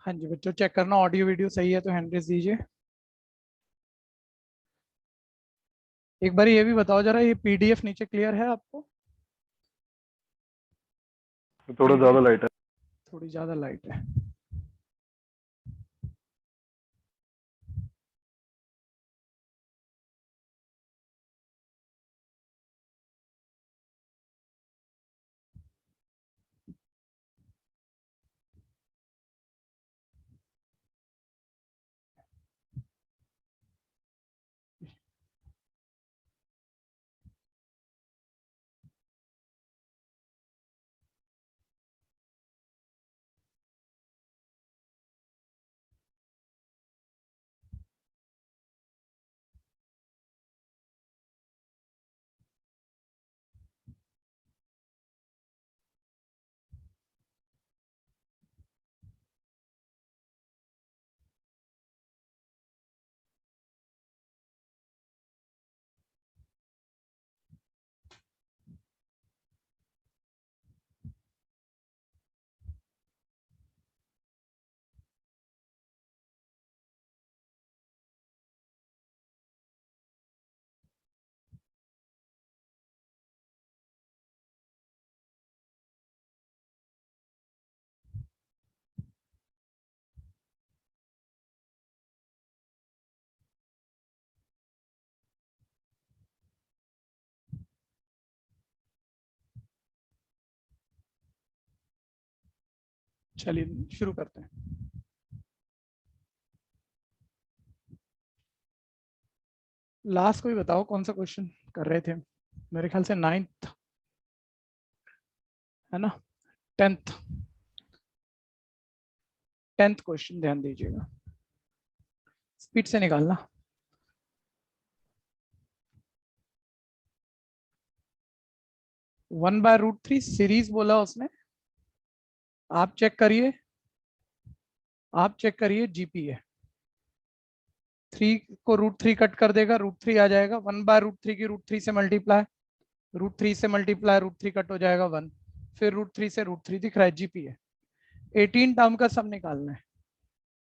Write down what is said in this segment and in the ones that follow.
हाँ जी बच्चों, चेक करना ऑडियो वीडियो सही है तो हैंड रेज दीजिए। एक बार ये भी बताओ जरा, ये पीडीएफ नीचे क्लियर है आपको? थोड़ा ज्यादा लाइट है। थोड़ी ज़्यादा लाइट है। चलिए शुरू करते हैं। लास्ट कोई बताओ कौन सा क्वेश्चन कर रहे थे? मेरे ख्याल से 9th है ना? 10th 10th क्वेश्चन ध्यान दीजिएगा, स्पीड से निकालना। 1/√3 सीरीज बोला उसने। आप चेक करिए, आप चेक करिए जीपीए। 3 को √3 कट कर देगा, √3 आ जाएगा। 1/√3 की √3 से मल्टीप्लाई, √3 से मल्टीप्लाई, √3 कट हो जाएगा 1, फिर √3 से √3 दिख रहा है जीपीए। 18 टर्म का सम निकालना है।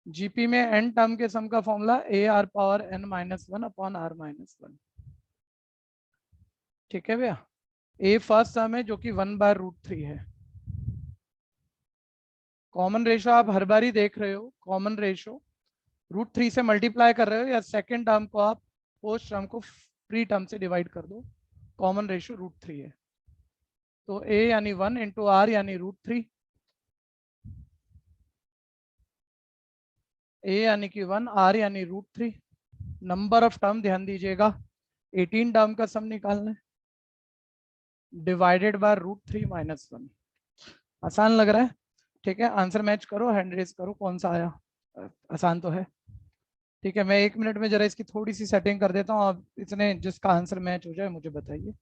जीपी में n टर्म के सम का फॉर्मूला AR⁻n−1/R−1। ठीक है भैया। ए फर्स्ट सम है जो कि 1/√3 है। कॉमन रेशो आप हर बार ही देख रहे हो, कॉमन रेशो √3 से मल्टीप्लाई कर रहे हो या सेकेंड टर्म को आप पोस्ट टर्म को प्री टर्म से डिवाइड कर दो, कॉमन रेशो √3 है। तो a यानी 1 इंटू आर यानी √3, a यानी कि 1, r यानी √3। नंबर ऑफ टर्म ध्यान दीजिएगा, 18 टर्म का सम निकालना है, डिवाइडेड बाय √3 - 1। आसान लग रहा है? ठीक है, आंसर मैच करो, हैंड रेज करो, कौन सा आया। आसान तो है। ठीक है, मैं 1 मिनट में जरा इसकी थोड़ी सी सेटिंग कर देता हूँ। आप इतने जिसका आंसर मैच हो जाए मुझे बताइए।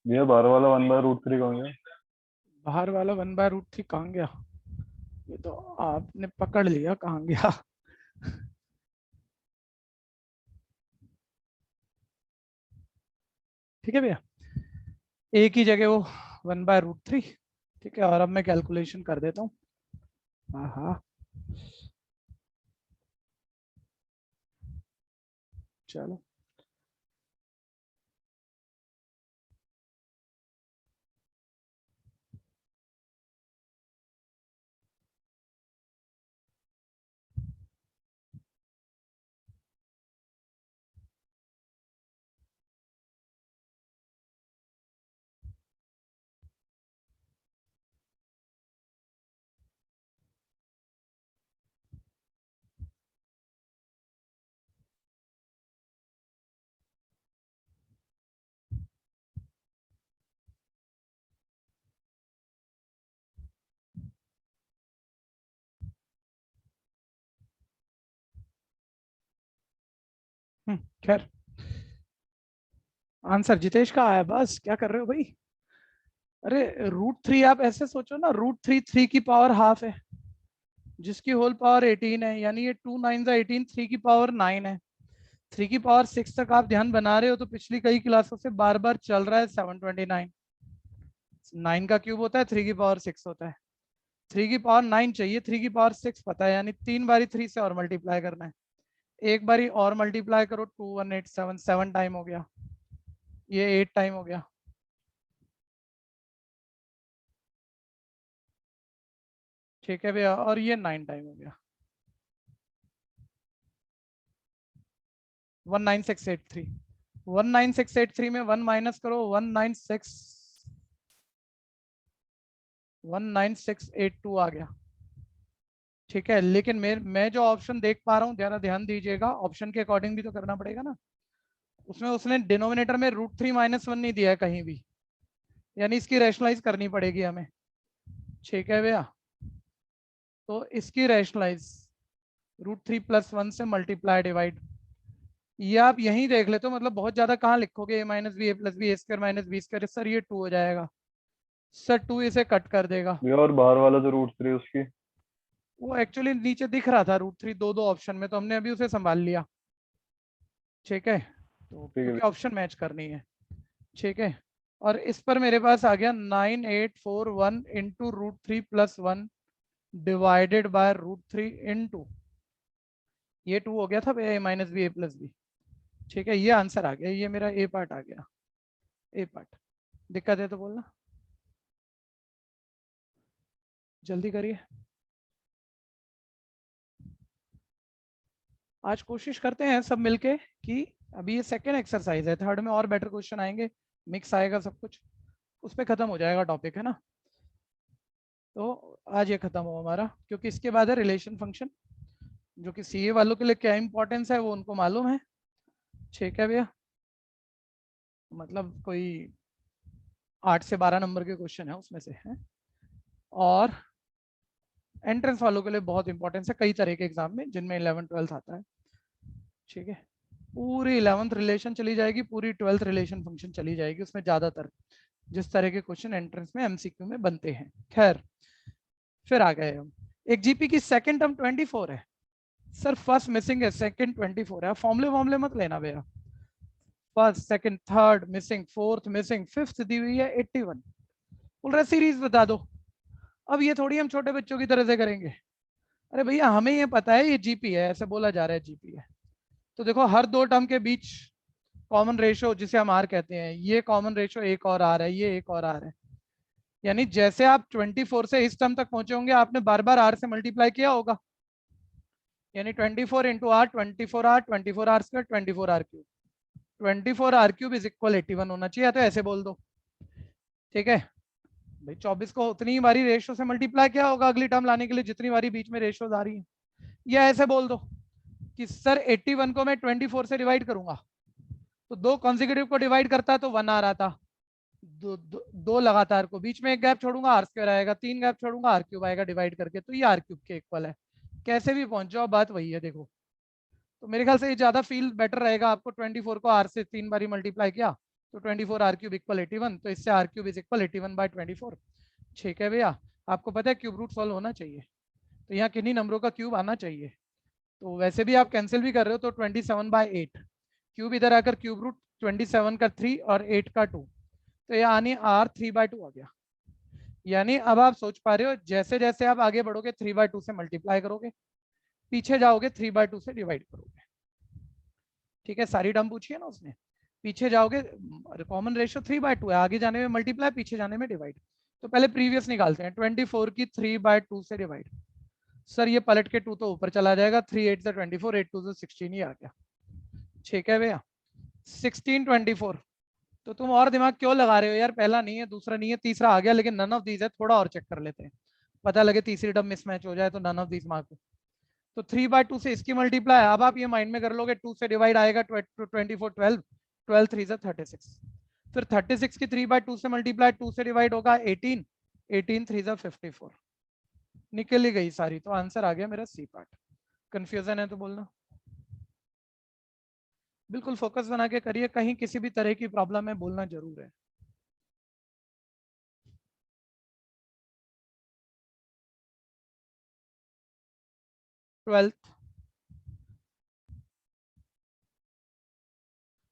ये 12 वाला 1/√3 कौन है? बाहर वाला 1/√3 कहाँ गया? ये तो आपने पकड़ लिया, कहाँ गया? ठीक है भैया, एक ही जगह वो 1/√3। ठीक है, और अब मैं कैलकुलेशन कर देता हूँ। हाँ हाँ, चलो। खैर आंसर जितेश का आया, बस क्या कर रहे हो भाई। अरे √3 आप ऐसे सोचो ना, √3 3 की पावर हाफ है जिसकी होल पावर 18 है, यानी ये 2 9 18, 3 की पावर 9 है। 3 की पावर 6 तक आप ध्यान बना रहे हो तो पिछली कई क्लासों से बार बार चल रहा है 729। 9 का क्यूब होता है 3 की पावर 6 होता है। 3 की पावर 9 चाहिए, 3 की पावर 6 पता है, यानी 3 बारी 3 से और मल्टीप्लाई करना है। एक बारी और मल्टीप्लाई करो 2187, 7 टाइम हो गया, ये 8 टाइम हो गया। ठीक है भैया, और ये 9 टाइम हो गया। 19683, 19683 में 1 माइनस करो, 19682 आ गया। ठीक है, लेकिन मैं जो ऑप्शन देख पा रहा हूँ, जरा ध्यान दीजिएगा, ऑप्शन के अकॉर्डिंग भी तो करना पड़ेगा ना। उसमें उसने डिनोमिनेटर में √3 - 1 नहीं दिया है कहीं भी, यानी इसकी रैशनलाइज करनी पड़ेगी हमें। ठीक है भैया, तो इसकी रैशनलाइज √3 + 1 से मल्टीप्लाई डिवाइड, ये आप यहीं देख लेते हो, मतलब बहुत ज्यादा कहाँ लिखोगे, a - b a + b a² - b²। Sir ये 2 हो जाएगा, सर 2 इसे कट कर देगा। भैया और बाहर वाला जो √3 उसकी। वो एक्चुअली नीचे दिख रहा था √3 दो दो ऑप्शन में, तो हमने अभी उसे संभाल लिया। ठीक है, तो ठीक है क्योंकि भैया। ऑप्शन मैच करनी है। ठीक है, और इस पर मेरे पास आ गया 9841 इंटू √3 + 1 डिवाइडेड बाय √3 इंटू, ये 2 हो गया था भैया, a - b a + b। ठीक है, ये आंसर आ गया, ये मेरा ए पार्ट आ गया, ए पार्ट। दिक्कत है तो बोलना, जल्दी करिए। आज कोशिश करते हैं सब मिलके कि अभी ये सेकेंड एक्सरसाइज है, थर्ड में और बेटर क्वेश्चन आएंगे, मिक्स आएगा सब कुछ, उस पर खत्म हो जाएगा टॉपिक, है ना। तो आज ये खत्म हो हमारा, क्योंकि इसके बाद है रिलेशन फंक्शन, जो कि सीए वालों के लिए क्या इंपॉर्टेंस है वो उनको मालूम है। ठीक है भैया, मतलब कोई 8 से 12 नंबर के क्वेश्चन है उसमें से है, और एंट्रेंस वालों के लिए बहुत इंपॉर्टेंस है कई तरह के एग्जाम में जिनमें 11 12 आता है। ठीक है, पूरी 11th रिलेशन चली जाएगी, पूरी 12th रिलेशन फंक्शन चली जाएगी, उसमें ज्यादातर जिस तरह के क्वेश्चन एंट्रेंस में एमसीक्यू में बनते हैं। खैर, फिर आ गए हम, एक जीपी की सेकंड टर्म 24 है सर, फर्स्ट मिसिंग है, सेकंड 24 है, फॉर्मूले वॉर्मूले मत लेना भैया। First second third missing, fourth missing, fifth दी हुई है 81, बोल रहा सीरीज बता दो। अब ये थोड़ी हम छोटे बच्चों की तरह से करेंगे, अरे भैया हमें ये पता है ये जीपी है, ऐसे बोला जा रहा है जीपी है, तो देखो हर दो टर्म के बीच कॉमन रेशो जिसे हम आर कहते हैं, ये कॉमन रेशो एक और आर है, ये एक और आर है, यानी जैसे आप 24 से इस टर्म तक पहुंचे होंगे आपने बार बार आर से मल्टीप्लाई किया होगा, यानी 24 into R, 24 R, 24 r², 24 r³, 24 r³ is equal 81 होना चाहिए, तो ऐसे बोल दो। ठीक है भाई, 24 को उतनी ही बारी रेशो से मल्टीप्लाई किया होगा अगली टर्म लाने के लिए जितनी बारी बीच में रेशोज आ रही है, या ऐसे बोल दो कि सर 81 को मैं 24 से डिवाइड करूंगा, तो दो कॉन्जिक्यूटिव को डिवाइड करता तो 1 आ रहा था, दो लगातार को बीच में एक गैप छोड़ूंगा r² आएगा, 3 गैप छोड़ूंगा r³ आएगा डिवाइड करके, तो ये r³ के इक्वल है। कैसे भी पहुंच जाओ बात वही है, देखो तो मेरे ख्याल से ये ज्यादा फील बेटर रहेगा आपको, 24 को r से 3 बारी मल्टीप्लाई किया तो 24 r³ इक्वल 81, तो इससे r³ इज इक्वल 81/24। ठीक है भैया, आपको पता है क्यूब रूट सॉल्व होना चाहिए, तो यहाँ किन्हीं नंबरों का क्यूब आना चाहिए, तो वैसे भी आप कैंसिल भी कर रहे हो तो 27/8, क्यूब इधर आकर क्यूब रूट 27 का 3 और 8 का 2, तो ये आनी r3/2 आ गया। यानी अब आप सोच पा रहे हो, जैसे जैसे आप आगे बढ़ोगे 3/2 से मल्टीप्लाई करोगे, पीछे जाओगे 3/2 से डिवाइड करोगे। ठीक है, सारी टर्म पूछी है ना उसने, पीछे जाओगे कॉमन रेशियो 3/2 है, आगे जाने में मल्टीप्लाई, पीछे जाने में डिवाइड। तो पहले प्रीवियस निकालते हैं, 24 की 3/2 से डिवाइड, सर ये पलट के 2 तो ऊपर चला जाएगा, 3 8 से 24, 8 2 से 16 ही आ गया। ठीक है भैया, 16 24, तो तुम और दिमाग क्यों लगा रहे हो यार, पहला नहीं है दूसरा नहीं है तीसरा आ गया, लेकिन नन ऑफ दीज है, थोड़ा और चेक कर लेते हैं, पता लगे तीसरी टर्म मिसमैच हो जाए तो नन ऑफ दीज मार्क। तो 3/2 से इसकी मल्टीप्लाई, अब आप ये माइंड में कर लोगे, 2 से डिवाइड आएगा 24 12, 12 3 से 36, फिर 36 की 3/2 से मल्टीप्लाई, 2 से डिवाइड होगा 18, 18 3 से 54, निकल ही गई सारी, तो आंसर आ गया मेरा सी पार्ट। कंफ्यूजन है तो बोलना। बिल्कुल फोकस बना के करिए, कहीं किसी भी तरह की प्रॉब्लम है बोलना जरूर है। ट्वेल्थ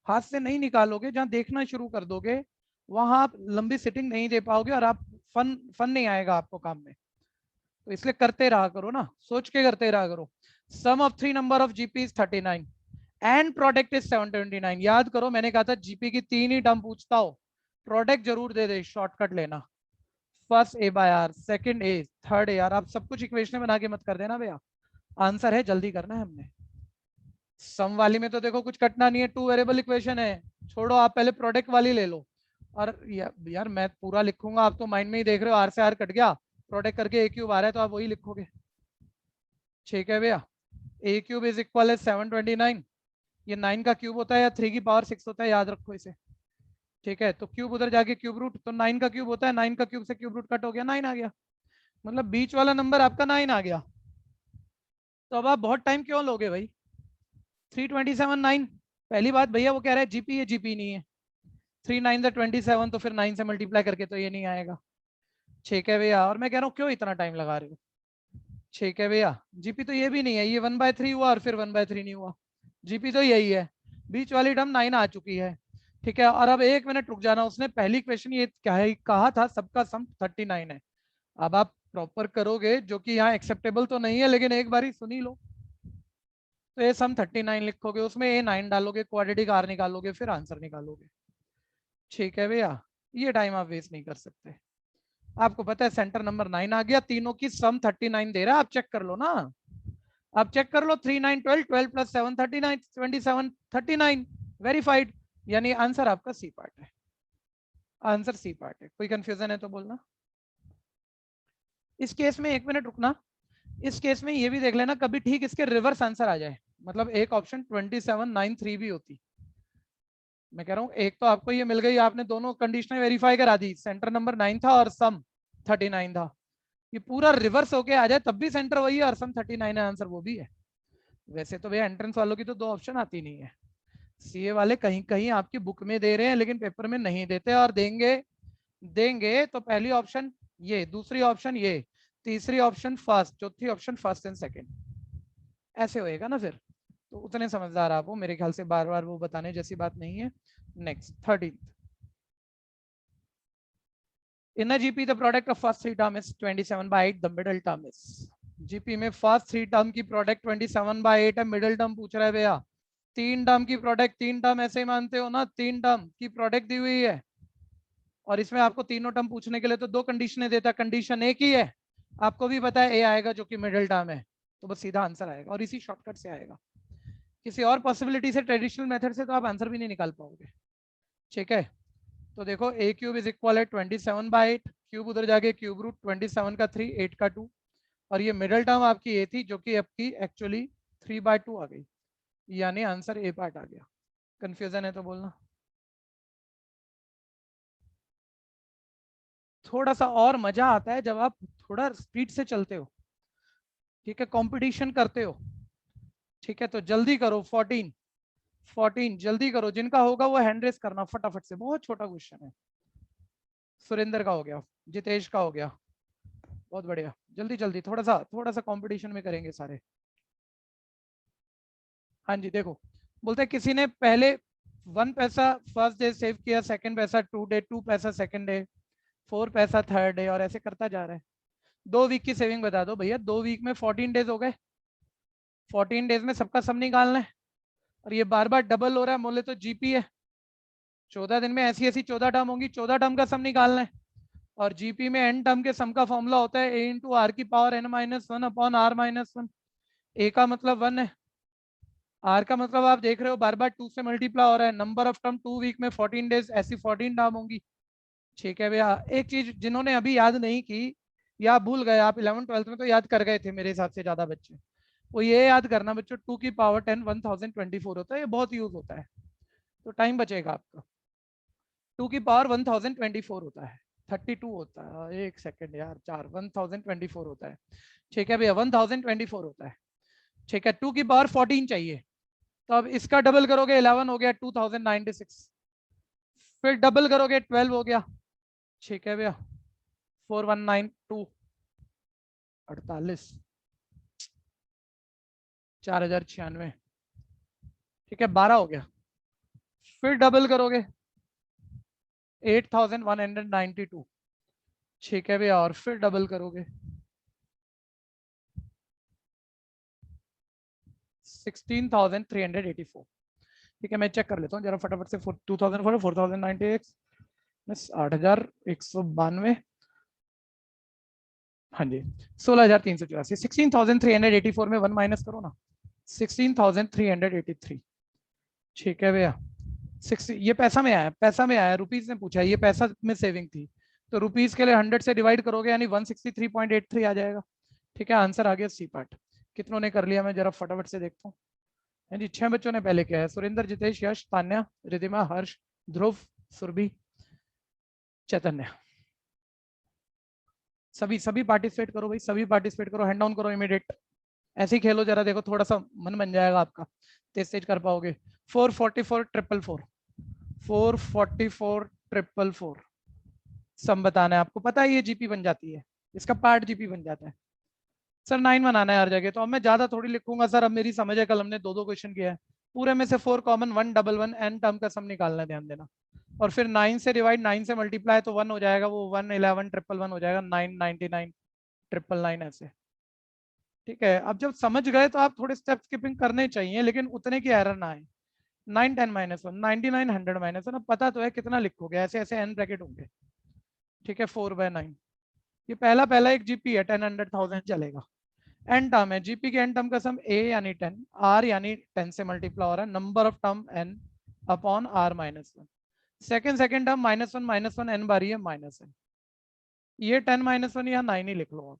हाथ से नहीं निकालोगे, जहां देखना शुरू कर दोगे वहां आप लंबी सिटिंग नहीं दे पाओगे और आप फन नहीं आएगा आपको काम में। तो इसलिए करते रहा करो ना, सोच के करते रहा करो। Sum of three number of GP is 39 and product is 729। याद करो मैंने कहा था जीपी की 3 ही टर्म पूछता हो, प्रोडक्ट जरूर दे दे, शॉर्टकट लेना। First A by R, second A, third A R. आप सब कुछ इक्वेशन बना के मत कर देना भैया, आंसर है, जल्दी करना है हमने। सम वाली में तो देखो कुछ कटना नहीं है, टू वेरिएबल इक्वेशन है, छोड़ो, आप पहले प्रोडक्ट वाली ले लो। और यार मैं पूरा लिखूंगा, आप तो माइंड में ही देख रहे हो, आर से आर कट गया, प्रोडक्ट करके ए क्यूब आ रहा है तो आप वही लिखोगे। ठीक है भैया, ए क्यूब इज इक्वल है 729, ये 9 का क्यूब होता है या 3 की पावर 6 होता है, याद रखो इसे। ठीक है, तो क्यूब उधर जाके क्यूब रूट, तो 9 का क्यूब होता है, 9 का क्यूब से क्यूब रूट कट हो गया, 9 आ गया, मतलब बीच वाला नंबर आपका 9 आ गया। तो अब आप बहुत टाइम क्यों लोगे भाई, 327 9, पहली बात भैया वो कह रहा है जीपी है, जीपी नहीं है। 3 9 27, तो फिर 9 से मल्टीप्लाई करके तो ये नहीं आएगा। ठीक है भैया, और मैं कह रहा हूँ क्यों इतना टाइम लगा रहे हो। ठीक है भैया, जीपी तो ये भी नहीं है, ये 1/3 हुआ और फिर 1/3 नहीं हुआ, जीपी तो यही है, बीच वाली टर्म 9 आ चुकी है। ठीक है, और अब 1 मिनट रुक जाना, उसने पहली क्वेश्चन ये क्या है कहा था, सबका सम 39 है। अब आप प्रॉपर करोगे, जो कि यहाँ एक्सेप्टेबल तो नहीं है, लेकिन एक बार ही सुनी लो। तो ये सम 39 लिखोगे, उसमें ए 9 डालोगे, क्वाड्रेटिक आर निकालोगे, फिर आंसर निकालोगे। ठीक है भैया, ये टाइम आप वेस्ट नहीं कर सकते। आपको पता है सेंटर नंबर 9 आ गया, तीनों की सम 39 दे रहा है, आप चेक कर लो ना। आप चेक कर लो, 3 9 12, 12 प्लस 7 39, 27 39, वेरीफाइड। यानी आंसर आपका सी पार्ट है, आंसर सी पार्ट है। कोई कंफ्यूजन है तो बोलना। इस केस में 1 मिनट रुकना, इस केस में ये भी देख लेना कभी ठीक इसके रिवर्स आंसर आ जाए, मतलब एक ऑप्शन 2793 भी होती। मैं कह रहा हूँ एक तो आपको ये मिल गई, आपने दोनों कंडीशनें वेरीफाई करा दी, सेंटर नंबर 9 था और सम 39 था। ये पूरा रिवर्स होके आ जाए तब भी सेंटर वही है और सम 39 है, आंसर वो भी है। वैसे तो भैया एंट्रेंस वालों की तो 2 ऑप्शन आती नहीं है, सीए वाले कहीं कहीं आपकी बुक में दे रहे हैं लेकिन पेपर में नहीं देते, और देंगे देंगे तो पहली ऑप्शन ये, दूसरी ऑप्शन ये, तीसरी ऑप्शन फर्स्ट, चौथी ऑप्शन फर्स्ट एंड सेकंड, ऐसे होएगा ना फिर। तो उतने समझदार आप हो, मेरे ख्याल से बार बार वो बताने जैसी बात नहीं है। Next 13th, in a GP the product of first three term is 27/8, the middle term is, GP में फर्स्ट 3 टर्म की प्रोडक्ट 27/8 है, मिडिल टर्म पूछ रहा है भैया, 3 टर्म की प्रोडक्ट, 3 टर्म ऐसे ही मानते हो ना, 3 टर्म की प्रोडक्ट दी हुई है, और इसमें आपको तीनों टर्म पूछने के लिए तो 2 कंडीशनें देता, कंडीशन एक ही है, आपको भी पता है ए आएगा जो कि मिडिल टर्म है, तो बस सीधा आंसर आएगा और इसी शॉर्टकट से आएगा। किसी और पॉसिबिलिटी से, ट्रेडिशनल मेथड से तो आप आंसर भी नहीं निकाल पाओगे। ठीक है, तो देखो ए क्यूब इज इक्वल है 27/8, क्यूब उधर जाके क्यूब रूट 27 का 3, 8 का 2, और ये मिडिल टर्म आपकी ए थी जो कि आपकी एक्चुअली 3/2 आ गई, यानी आंसर ए पार्ट आ गया। कंफ्यूजन है तो बोलना। थोड़ा सा और मजा आता है जब आप थोड़ा स्पीड से चलते हो, ठीक है, कंपटीशन करते हो। ठीक है, तो जल्दी करो, 14 जल्दी करो, जिनका होगा वो हैंड रेस करना फटाफट से, बहुत छोटा क्वेश्चन है। सुरेंद्र का हो गया, जितेश का हो गया, बहुत बढ़िया, जल्दी जल्दी, थोड़ा सा कंपटीशन में करेंगे सारे। हाँ जी, देखो बोलते हैं किसी ने पहले 1 पैसा फर्स्ट डे सेव किया, सेकंड पैसा 2 डे, 2 पैसा सेकंड डे, 4 पैसा थर्ड डे, और ऐसे करता जा रहा है। 2 वीक की सेविंग बता दो भैया, 2 वीक में 14 डेज हो गए, 14 डेज में सबका सम निकालना है, और ये बार बार डबल हो रहा है, बोले तो जीपी है, 14 दिन में ऐसी ऐसी 14 टर्म होंगी, 14 टर्म का सम निकालना है। और जीपी में एन टर्म के सम का फॉर्मूला होता है ए इंटू आर की पावर n-1 अपॉन r-1। ए का मतलब 1 है, आर का मतलब आप देख रहे हो बार बार 2 से मल्टीप्लाई हो रहा है, नंबर ऑफ टर्म 2 वीक में 14 डेज, ऐसी 14 टर्म होंगी। ठीक है भैया, एक चीज जिन्होंने अभी याद नहीं की या आप भूल गए, आप 11 12th में तो याद कर गए थे मेरे हिसाब से ज्यादा बच्चे, वो ये याद करना बच्चों, 2 की पावर 10 1024 होता है, ये बहुत यूज होता है, तो टाइम बचेगा आपका। 2 की पावर 1024 होता है, 32 होता है, एक सेकंड यार, 4 1024 होता है। ठीक है भैया, 1024 होता है। ठीक है, 2 की पावर 14 चाहिए, तो अब इसका डबल करोगे 11 हो गया 2096, फिर डबल करोगे 12 हो गया, ठीक है भैया 4192, 48, 4096, ठीक है 12 हो गया, फिर डबल करोगे 8192, ठीक है भैया, और फिर डबल करोगे 16,384, ठीक है मैं चेक कर लेता हूँ जरा फटाफट से 2004 4096 8192, हाँ जी 16,384, 16,384 में 1 माइनस करो ना 16,383, ठीक है भैया 6, ये पैसा में आया, पैसा में आया, रुपीज ने पूछा, ये पैसा में सेविंग थी, तो रुपीज के लिए 100 से डिवाइड करोगे यानी 163.83 आ जाएगा, ठीक है आंसर आ गया सी पार्ट। कितनों ने कर लिया मैं जरा फटाफट से देखता हूँ, हाँ जी 6 बच्चों ने पहले किया है, सुरेंद्र, जितेश, यश, तान्या, रिधिमा, हर्ष, ध्रुव, सुरभि, चैतन्य, सभी पार्टिसिपेट करो भाई, सभी पार्टिसिपेट करो, हैंड डाउन करो इमीडिएट, ऐसे ही खेलो जरा, देखो थोड़ा सा मन बन जाएगा आपका, तेज तेज कर पाओगे। 444,444, 444,444 सम बताना है आपको, पता है ये जीपी बन जाती है, इसका पार्ट जीपी बन जाता है। सर 9 बनाना है हर जगह, तो अब मैं ज्यादा थोड़ी लिखूंगा सर, अब मेरी समझ है, कल हमने 2-2 क्वेश्चन किया है, पूरे में से 4 कॉमन 111 एन टर्म का सम निकालना है, ध्यान देना, और फिर 9 से डिवाइड, 9 से मल्टीप्लाई तो 1 हो जाएगा, वो 111,111 हो जाएगा, 999,999 ऐसे, ठीक है। अब जब समझ गए तो आप थोड़े स्टेप स्किपिंग करने चाहिए, लेकिन उतने की एरर ना आए। 9 10 -1 99 100 -1, अब पता तो है कितना लिखोगे, ऐसे ऐसे एन ब्रैकेट होंगे, ठीक है 4/9, ये पहला पहला एक जीपी है, 10 100 1000 चलेगा, एन टर्म है, जीपी के एन टर्म का सम ए यानी 10, आर यानी 10 से मल्टीप्लाई हो रहा है, number of term N upon R -1, second term -1 N बारी है -n, ये 10 -1 या 9 ही लिख लो आप,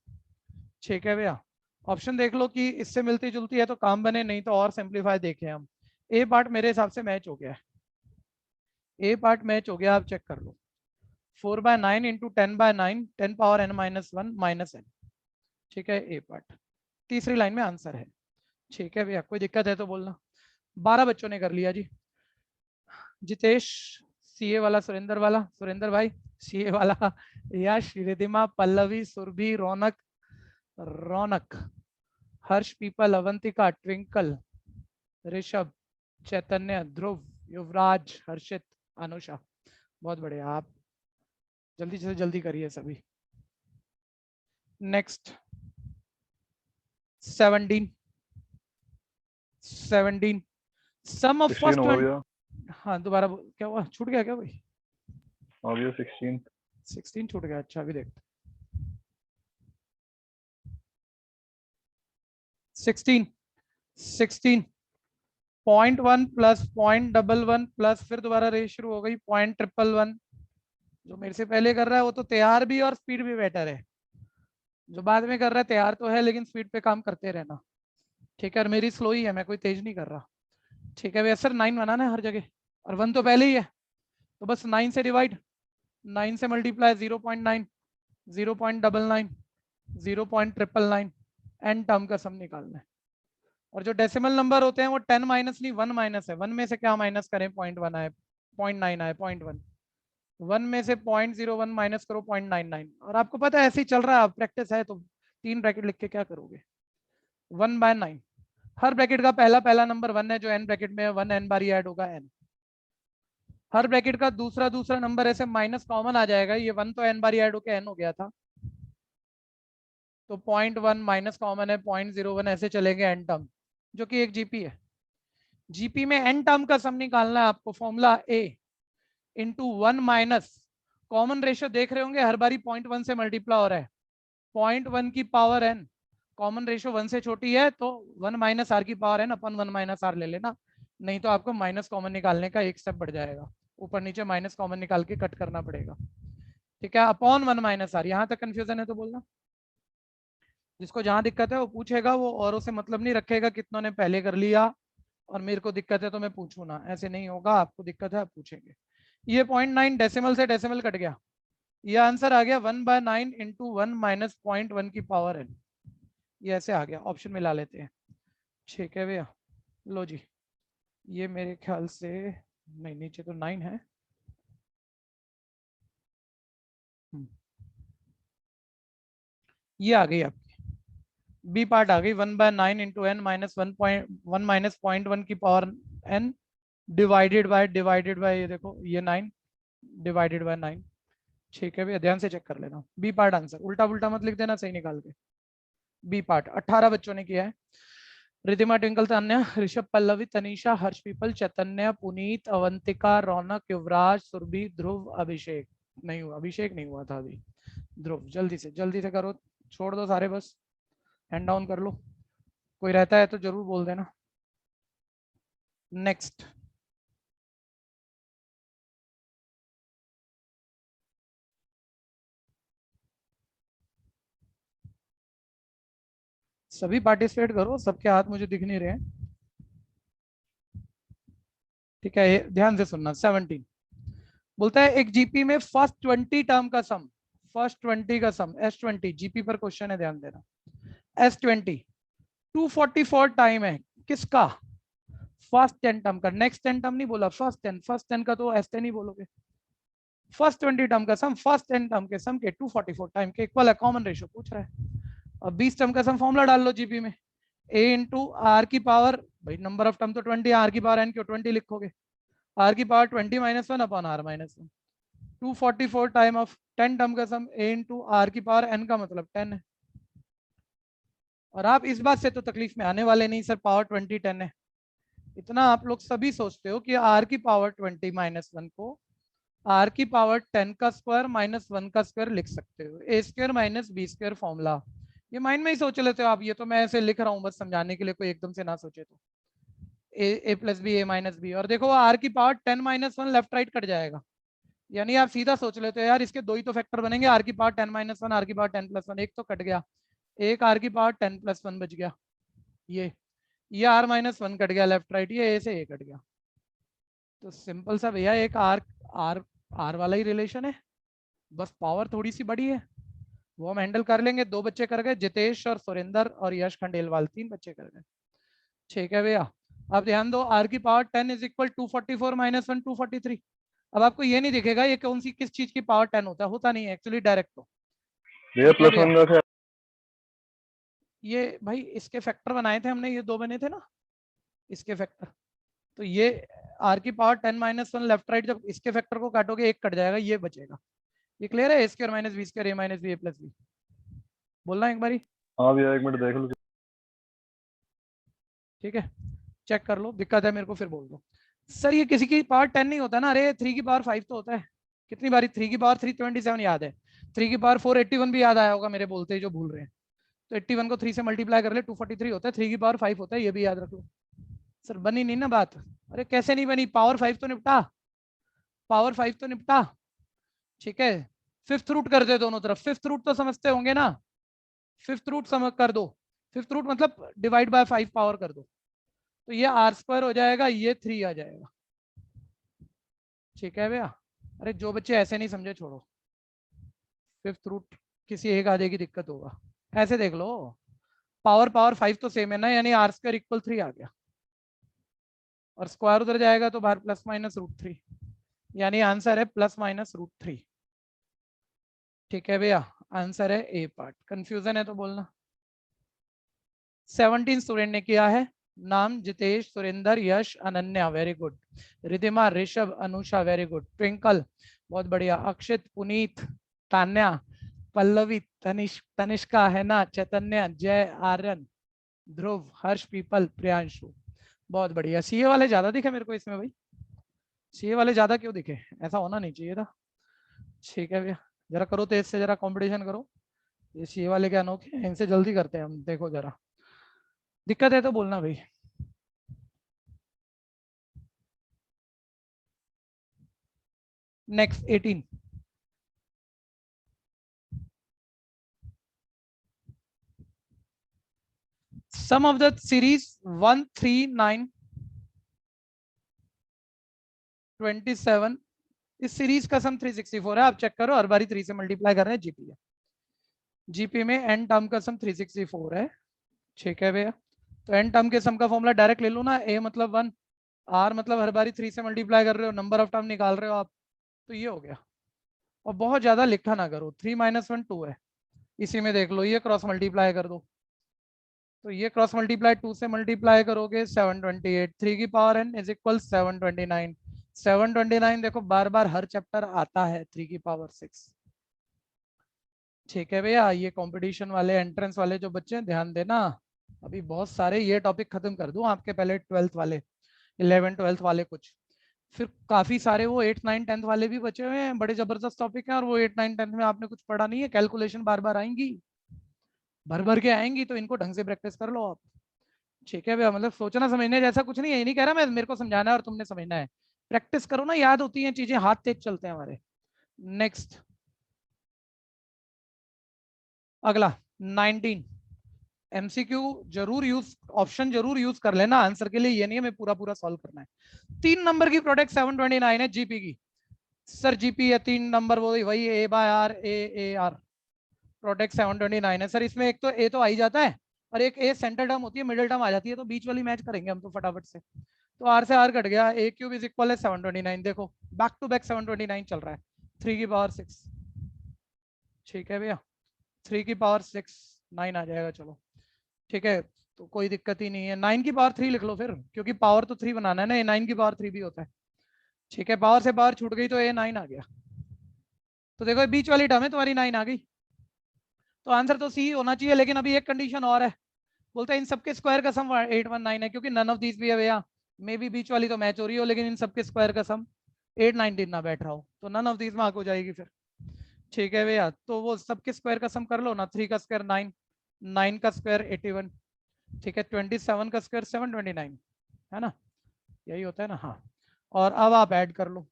ठीक है भैया। ऑप्शन देख लो कि इससे मिलती जुलती है तो काम बने, नहीं तो और सिंप्लीफाई देखें हम। ए पार्ट मेरे हिसाब से मैच हो गया है, ए पार्ट मैच हो गया, आप चेक कर लो, 4/9 इंटू 10/9 10 पावर n -1 -n, ठीक है ए पार्ट, तीसरी लाइन में आंसर है, ठीक है भैया। कोई दिक्कत है तो बोलना। 12 बच्चों ने कर लिया जी, जितेश सीए वाला, सुरेंद्र वाला, सुरेंद्र भाई सीए वाला, यश, रिधिमा, पल्लवी, सुरभि, रौनक, रौनक, हर्ष, पीपल, अवंतिका, ट्विंकल, ऋषभ, चैतन्य, ध्रुव, युवराज, हर्षित, अनुषा, बहुत बढ़िया, आप जल्दी से जल्दी करिए सभी। नेक्स्ट 17 सम ऑफ 16 फर्स्ट होगा भैया, हाँ दोबारा क्या हुआ, छूट गया क्या भाई? हाँ भैया 16, 16 छूट गया, अच्छा अभी देखते 16 0.1 प्लस 0.11 प्लस, फिर दोबारा रेस शुरू हो गई 0.111, जो मेरे से पहले कर रहा है वो तो तैयार भी और स्पीड भी बेटर है, जो बाद में कर रहा है तैयार तो है लेकिन स्पीड पे काम करते रहना, ठीक है। और मेरी स्लो ही है, मैं कोई तेज नहीं कर रहा, ठीक है भैया। सर 9 बनाना है हर जगह, और 1 तो पहले ही है, तो बस 9 से डिवाइड, 9 से मल्टीप्लाई 0.9 0.99 0.999 एन टर्म का सम निकालना है। और जो डेसिमल नंबर होते हैं वो 10 माइनस नहीं 1 माइनस है, 1 में से क्या माइनस करें, 0.1 आए, 0.9 आए, 0.1, 1 में से 0.01 माइनस करो 0.99, और आपको पता है ऐसे ही चल रहा है, आप प्रैक्टिस है तो 3 ब्रैकेट लिख के क्या करोगे, 1/9, हर ब्रैकेट का पहला पहला नंबर 1 है, जो एन ब्रैकेट में है 1 एन बारी ऐड होगा n, हर ब्रैकेट का दूसरा नंबर ऐसे माइनस कॉमन आ जाएगा, ये 1 तो n बारी ऐड होकर n हो गया था, तो 0.1 माइनस कॉमन है 0.01, ऐसे चलेंगे एन टर्म, जो कि एक जीपी है। जीपी में एन टर्म का सम निकालना है आपको, फॉर्मूला ए इंटू 1 माइनस कॉमन रेशियो देख रहे होंगे, हर बारी 0.1 से मल्टीप्लाई हो रहा है, 0.1 की पावर n, कॉमन रेशियो 1 से छोटी है तो 1 माइनस आर की power n upon 1 minus R ले लेना, नहीं तो आपको माइनस कॉमन निकालने का एक स्टेप बढ़ जाएगा, ऊपर नीचे माइनस कॉमन निकाल के कट करना पड़ेगा, ठीक है। अपॉन 1 माइनस आर, यहाँ तक कंफ्यूजन है तो बोलना, जिसको जहां दिक्कत है वो पूछेगा, वो औरों से मतलब नहीं रखेगा कितनों ने पहले कर लिया और मेरे को दिक्कत है तो मैं पूछूं ना, ऐसे नहीं होगा, आपको दिक्कत है आप पूछेंगे। ये 0.9 डेसिमल से डेसिमल कट गया, ये आंसर आ गया 1/9 इंटू 1 माइनस 0.1 की पावर n, ये ऐसे आ गया, ऑप्शन मिला लेते हैं, ठीक है भैया। लो जी ये मेरे ख्याल से नहीं, नीचे तो 9 है। ये आ गई आपकी बी पार्ट आ गई 1/9 इंटू एन माइनस 1.1 माइनस 0.1 की पावर एन डिवाइडेड बाय ये देखो ये 9 डिवाइडेड बाय 9। ठीक है भैया, ध्यान से चेक कर लेना। बी पार्ट आंसर, उल्टा पुल्टा मत लिख देना, सही निकाल के। बी पार्ट 18 बच्चों ने किया है। रिधिमा, ट्विंकल, तान्या, ऋषभ, पल्लवी, तनीषा, हर्ष पीपल, चैतन्य, पुनीत, अवंतिका, रौनक, युवराज, सुरभि, ध्रुव, अभिषेक। नहीं हुआ, अभिषेक नहीं हुआ था अभी। ध्रुव, जल्दी से करो, छोड़ दो सारे, बस हैंड डाउन कर लो। कोई रहता है तो जरूर बोल देना। नेक्स्ट, सभी पार्टिसिपेट करो, सबके हाथ मुझे दिख नहीं रहे हैं। ठीक है, ध्यान से सुनना। 17 बोलता है एक जीपी में फर्स्ट 20 टर्म का सम, फर्स्ट 20 का सम S20, जीपी पर क्वेश्चन है, ध्यान देना। S20 244 टाइम है किसका? फर्स्ट 10 टर्म का। नेक्स्ट 10 टर्म नहीं बोला, फर्स्ट 10 का तो S10 ही बोलोगे। फर्स्ट 20 टर्म का सम फर्स्ट 10 टर्म के सम के 244 टाइम के इक्वल है, कॉमन रेशियो पूछ रहा है। अब 20 टर्म का सम फॉर्मूला डाल लो जीपी में, a इंटू आर की पावर, भाई नंबर ऑफ टर्म तो 20, आर की पावर एन क्यों 20 लिखोगे, आर की power 20 minus 1 upon R minus 1। 244 time of 10 term का सम a इंटू आर की पावर n का मतलब 10 है। और आप इस बात से तो तकलीफ में आने वाले नहीं, सर पावर 20 10 है। इतना आप लोग सभी सोचते हो कि आर की पावर 20 माइनस 1 को आर की पावर 10 का स्क्वायर माइनस 1 का स्क्वायर लिख सकते हो, A square minus B square formula. ये माइंड में ही सोच लेते हो आप, ये तो मैं ऐसे लिख रहा हूँ बस समझाने के लिए, कोई एकदम से ना सोचे तो। ए plus B, A minus B, और देखो आर की power 10 minus 1 left right cut जाएगा, यानी आप सीधा सोच लेते हो यार इसके दो ही तो फैक्टर बनेंगे, आर की पावर 10 माइनस 1, आर की पावर 10 प्लस 1, एक तो कट गया, एक आर की पावर 10 प्लस 1 बच गया, ये आर माइनस 1 कट गया लेफ्ट राइट, ये ए से ए कट गया। तो सिंपल सा भैया, एक आर आर आर वाला ही रिलेशन है, बस पावर थोड़ी सी बड़ी है, वो हम हैंडल कर लेंगे। दो बच्चे कर गए, जितेश और सुरेंद्र और यश खंडेलवाल, 3 बच्चे कर गए। ठीक है भैया, अब ध्यान दो, आर की पावर 10 इज इक्वल 244 माइनस 1 243। अब आपको ये नहीं दिखेगा ये कौन सी किस चीज की पावर 10 होता नहीं है एक्चुअली, डायरेक्ट तो भैया ठीक है प्लस भैया। 1 का क्या? ये भाई इसके फैक्टर बनाए थे हमने, ये दो बने थे ना इसके फैक्टर, तो ये आर की पावर 10 माइनस 1 लेफ्ट राइट, जब इसके फैक्टर को काटोगे एक कट जाएगा, ये बचेगा। ये क्लियर है, ए स्क्वायर माइनस बी स्क्वायर ए माइनस बी ए प्लस बी, बोलना एक बारी। हाँ भैया एक मिनट देख लो। ठीक है, चेक कर लो, दिक्कत है मेरे को फिर बोल दो। सर ये किसी की पावर 10 नहीं होता ना, अरे 3 की पावर 5 तो होता है। कितनी बारी 3 की पावर 327 याद है, 3 की पावर 481 भी याद आया होगा मेरे बोलते ही, जो भूल रहे हैं। तो 81 को 3 से मल्टीप्लाई कर ले 243 होता है, 3 की पावर 5 होता है, ये भी याद रख लो। सर बनी नहीं ना बात, अरे कैसे नहीं बनी, पावर 5 तो निपटा, पावर 5 तो निपटा। ठीक है, फिफ्थ रूट कर दे दोनों तरफ, फिफ्थ रूट तो समझते होंगे ना, फिफ्थ रूट समझ कर दो, फिफ्थ रूट मतलब डिवाइड बाय 5 पावर कर दो, तो ये आर स्क्वायर हो जाएगा, ये 3 आ जाएगा। ठीक है भैया, अरे जो बच्चे ऐसे नहीं समझे छोड़ो, फिफ्थ रूट किसी एक आधे की दिक्कत होगा, ऐसे देख लो, पावर पावर 5 तो सेम है ना, यानी आर स्क्वायर इक्वल 3 आ गया, और स्क्वायर उधर जाएगा तो बाहर प्लस माइनस √3, यानी आंसर है प्लस माइनस √3। ठीक है भैया, आंसर है ए पार्ट। कंफ्यूजन है तो बोलना। 17 स्टूडेंट ने किया है, नाम Jitesh, Surendra, Yash, Ananya, very good. Ridhima, Rishabh, Anusha, very good. Twinkle, बहुत बढ़िया। अक्षित, पुनीत, तान्या, पल्लवी, तनिष्का, है ना, चैतन्य, जय, आर्यन, ध्रुव, हर्ष पीपल, प्रियांशु, बहुत बढ़िया। सीए वाले ज्यादा दिखे मेरे को इसमें भाई, सीए वाले ज्यादा क्यों दिखे, ऐसा होना नहीं चाहिए था। ठीक है भैया, जरा करो तेज से, जरा कंपटीशन करो, ये सीए वाले क्या अनोखे हैं, इनसे जल्दी करते हैं हम, देखो जरा, दिक्कत है तो बोलना भाई। Next 18, sum of the series 13927, इस सीरीज का सम 364 है, आप चेक करो, हर बारी 3 से मल्टीप्लाई कर रहे हैं, जीपी है, जीपी में एन टर्म का सम 364 है। ठीक है भैया, तो एन टर्म के सम का फॉर्मूला डायरेक्ट ले लो ना, ए मतलब 1 आर मतलब हर बारी 3 से मल्टीप्लाई कर रहे हो, नंबर ऑफ टर्म निकाल रहे हो आप, तो ये हो गया। और बहुत ज्यादा लिखा ना करो, 3 - 1 2 है, इसी में देख लो, ये क्रॉस मल्टीप्लाई कर दो, तो ये क्रॉस मल्टीप्लाई 2 से मल्टीप्लाई करोगे 728, 3 की पावर n इज इक्वल 729। 729 देखो बार बार हर चैप्टर आता है, 3 की पावर 6। ठीक है भैया, ये कंपटीशन वाले एंट्रेंस वाले जो बच्चे हैं ध्यान देना, अभी बहुत सारे ये टॉपिक खत्म कर दूं आपके, पहले 12th वाले, 11 12th वाले कुछ, फिर काफी सारे वो 8 9 10th वाले भी बचे हुए हैं, बड़े जबरदस्त टॉपिक हैं, और वो 8 9 10th में आपने कुछ पढ़ा नहीं है, कैलकुलेशन बार बार आएंगी, भर भर के आएंगी, तो इनको ढंग से प्रैक्टिस कर लो आप। ठीक है भैया, मतलब सोचना समझने जैसा कुछ नहीं है, ये नहीं कह रहा मैं मेरे को समझाना है और तुमने समझना है, प्रैक्टिस करो ना, याद होती हैं चीजें, हाथ तेज चलते हैं हमारे। नेक्स्ट, अगला 19 एमसीक्यू जरूर यूज, ऑप्शन जरूर यूज कर लेना आंसर के लिए, ये नहीं है मैं पूरा पूरा सॉल्व करना है। 3 नंबर की प्रोडक्ट 729 है जीपी की, सर जीपी है 3 नंबर, वो वही A by R, A R, product 729 है सर, इसमें एक तो ए तो आ ही जाता है, और एक ए सेंटर टर्म होती है, मिडिल टर्म आ जाती है, तो बीच वाली मैच करेंगे हम तो फटाफट से, तो आर से आर कट गया, ए क्यूब इज इक्वल है 729, देखो बैक टू बैक 729 चल रहा है, 3 की पावर 6। ठीक है भैया, 3 की पावर 6 9 आ जाएगा, चलो ठीक है, तो कोई दिक्कत ही नहीं है, 9 की पावर 3 लिख लो फिर, क्योंकि पावर तो 3 बनाना है ना, ए 9 की पावर 3 भी होता है। ठीक है, पावर से पावर छूट गई तो ए 9 आ गया, तो देखो बीच वाली टर्म है तुम्हारी 9 आ गई, तो आंसर तो सी होना चाहिए, लेकिन अभी एक कंडीशन और है, बोलते हैं इन सबके स्क्वायर का सम 819 है, क्योंकि नन ऑफ दीज भी है भैया, मे बी बीच वाली तो मैच हो रही हो, लेकिन इन सबके स्क्वायर का सम 819 ना बैठ रहा हो, तो नन ऑफ दीज मार्क हो जाएगी फिर। ठीक है भैया, तो वो सबके स्क्वायर का सम कर लो ना, 3 का स्क्वायर 9, 9 का स्क्वायर 81, ठीक है, 27 का स्क्वायर 729, है ना, यही होता है ना, हाँ, और अब आप ऐड कर लो,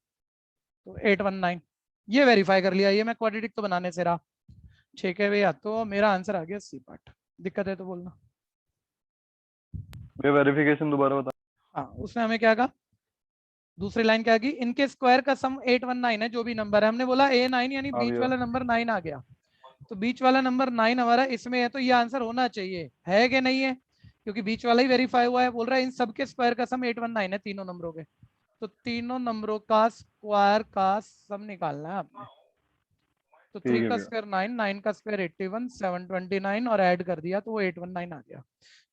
तो 819, ये वेरीफाई कर लिया, ये मैं क्वाड्रेटिक तो बनाने से रहा। ठीक है भैया, तो मेरा आंसर आ गया सी पार्ट, दिक्कत है तो बोलना। ये वेरिफिकेशन दोबारा बता। हाँ, उसने हमें क्या कहा, दूसरी लाइन क्या की, इनके स्क्वायर का सम 819 है, जो भी नंबर है, हमने बोला ए 9 यानी हाँ बीच भैया। वाला नंबर 9 आ गया, तो बीच वाला नंबर 9 हमारा इसमें है, तो ये आंसर होना चाहिए, है कि नहीं है, क्योंकि बीच वाला ही वेरीफाई हुआ है, बोल रहा है इन सबके स्क्वायर का सम 819 है, तीनों नंबरों के, तो तीनों नंबरों का स्क्वायर का सम निकालना है आपने, तो ठीक 3 है का भैया। स्क्वायर 9, 9 का स्क्वायर 81, 729 और ऐड कर दिया तो वो 819 आ गया।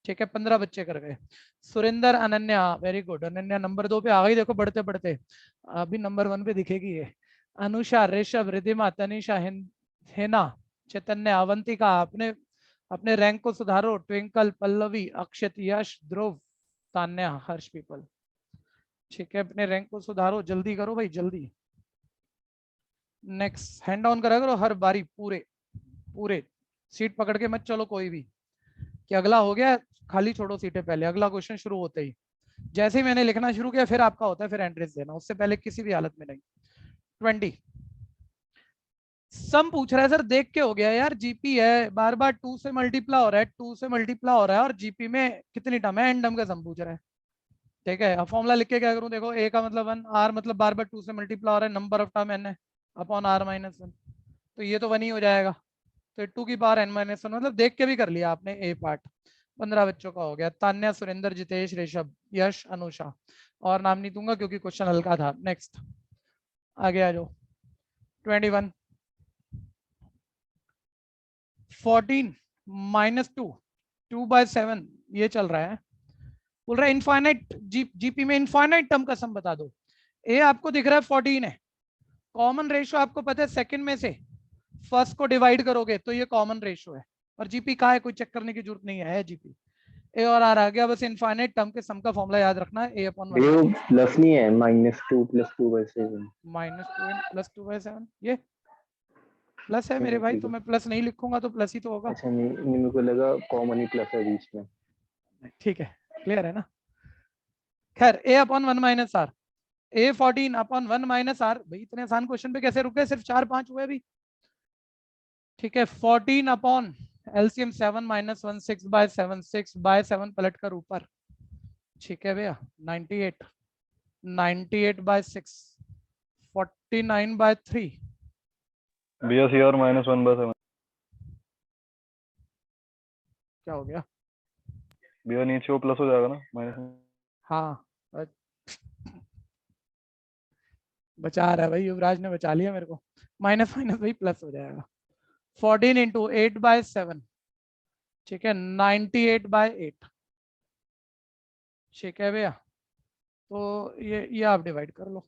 ठीक है, 15 बच्चे कर गए। Surendra, Ananya, very good, Ananya number 2 पे आ गई, देखो बढ़ते बढ़ते, अभी नंबर 1 पे दिखेगी ये। अनुषा, ऋषभ, रिधिमा, तनिषा, हेना, चैतन्य, अवंतिका, अपने अपने रैंक को सुधारो, ट्विंकल, पल्लवी, अक्षत, यश, ध्रुव, तान्या, हर्ष, पीपल। ठीक है, अपने रैंक को सुधारो, जल्दी करो भाई जल्दी। नेक्स्ट, हैंड डाउन करा करो हर बारी, पूरे पूरे सीट पकड़ के मत चलो कोई भी, कि अगला हो गया, खाली छोड़ो सीटें पहले, अगला क्वेश्चन शुरू होते ही, जैसे ही मैंने लिखना शुरू किया फिर आपका होता है, फिर एंट्रेंस देना, उससे पहले किसी भी हालत में नहीं। 20 सम पूछ रहा है सर, देख के हो गया यार, जीपी है, बार बार 2 से मल्टीप्लाई हो रहा है, 2 से मल्टीप्लाई हो रहा है, और जीपी में कितनी टर्म है, एन टर्म का सम पूछ रहा है। ठीक है, अब फॉर्मूला लिख के क्या करूं, देखो ए का मतलब 1, आर मतलब बार बार 2 से मल्टीप्लाई हो रहा है, नंबर ऑफ टर्म एन है, अपॉन आर माइनस 1, तो ये तो 1 ही हो जाएगा, तो 2 की पावर n-1, मतलब देख के भी कर लिया आपने ए पार्ट। 15 बच्चों का हो गया, तान्या, सुरेंद्र, जितेश, ऋषभ, यश, अनुषा, और नाम नहीं दूंगा क्योंकि क्वेश्चन हल्का था। नेक्स्ट, आगे आ जाओ। 21 14 -2 2/7 ये चल रहा है, बोल रहा है इनफाइनाइट जीपी में इनफाइनाइट टर्म का सम बता दो। ए आपको दिख रहा है 14 है, कॉमन रेशियो आपको पता है सेकंड में से फर्स्ट को डिवाइड करोगे तो ये कॉमन रेशियो है, और जीपी कहाँ है, कोई चेक करने की जरूरत नहीं है जीपी, ए और आर आ गया, बस इनफाइनाइट टर्म के सम का फॉर्मूला याद रखना है, ए अपॉन 1 ये माइनस प्लस नहीं है, -2 + 2/7। -2 + 2/7, ये प्लस है मेरे भाई, ठीक तो है। मैं प्लस नहीं लिखूंगा तो प्लस ही तो होगा। अच्छा, नहीं नहीं, मेरे को लगा कॉमन ही प्लस है बीच में। ठीक है, क्लियर है ना, खैर A upon 1 minus R, A 14 upon 1 minus R, भाई इतने आसान क्वेश्चन पे कैसे रुक गए, सिर्फ 4 5 हुए अभी। ठीक है, 14 अपॉन एलसीएम 7 - 1 6/7, 6/7 पलट कर ऊपर। ठीक है भैया, 98, 98/6, 49/3, भैया सी आर -1/7। क्या हो गया, भैया नीचे वो प्लस हो जाएगा ना, माइनस। हाँ बचा रहा है भाई, युवराज ने बचा लिया मेरे को। माइनस माइनस भाई प्लस हो जाएगा। 14 इंटू 8/7, ठीक है, 98/8, ठीक है भैया। तो ये आप डिवाइड कर लो,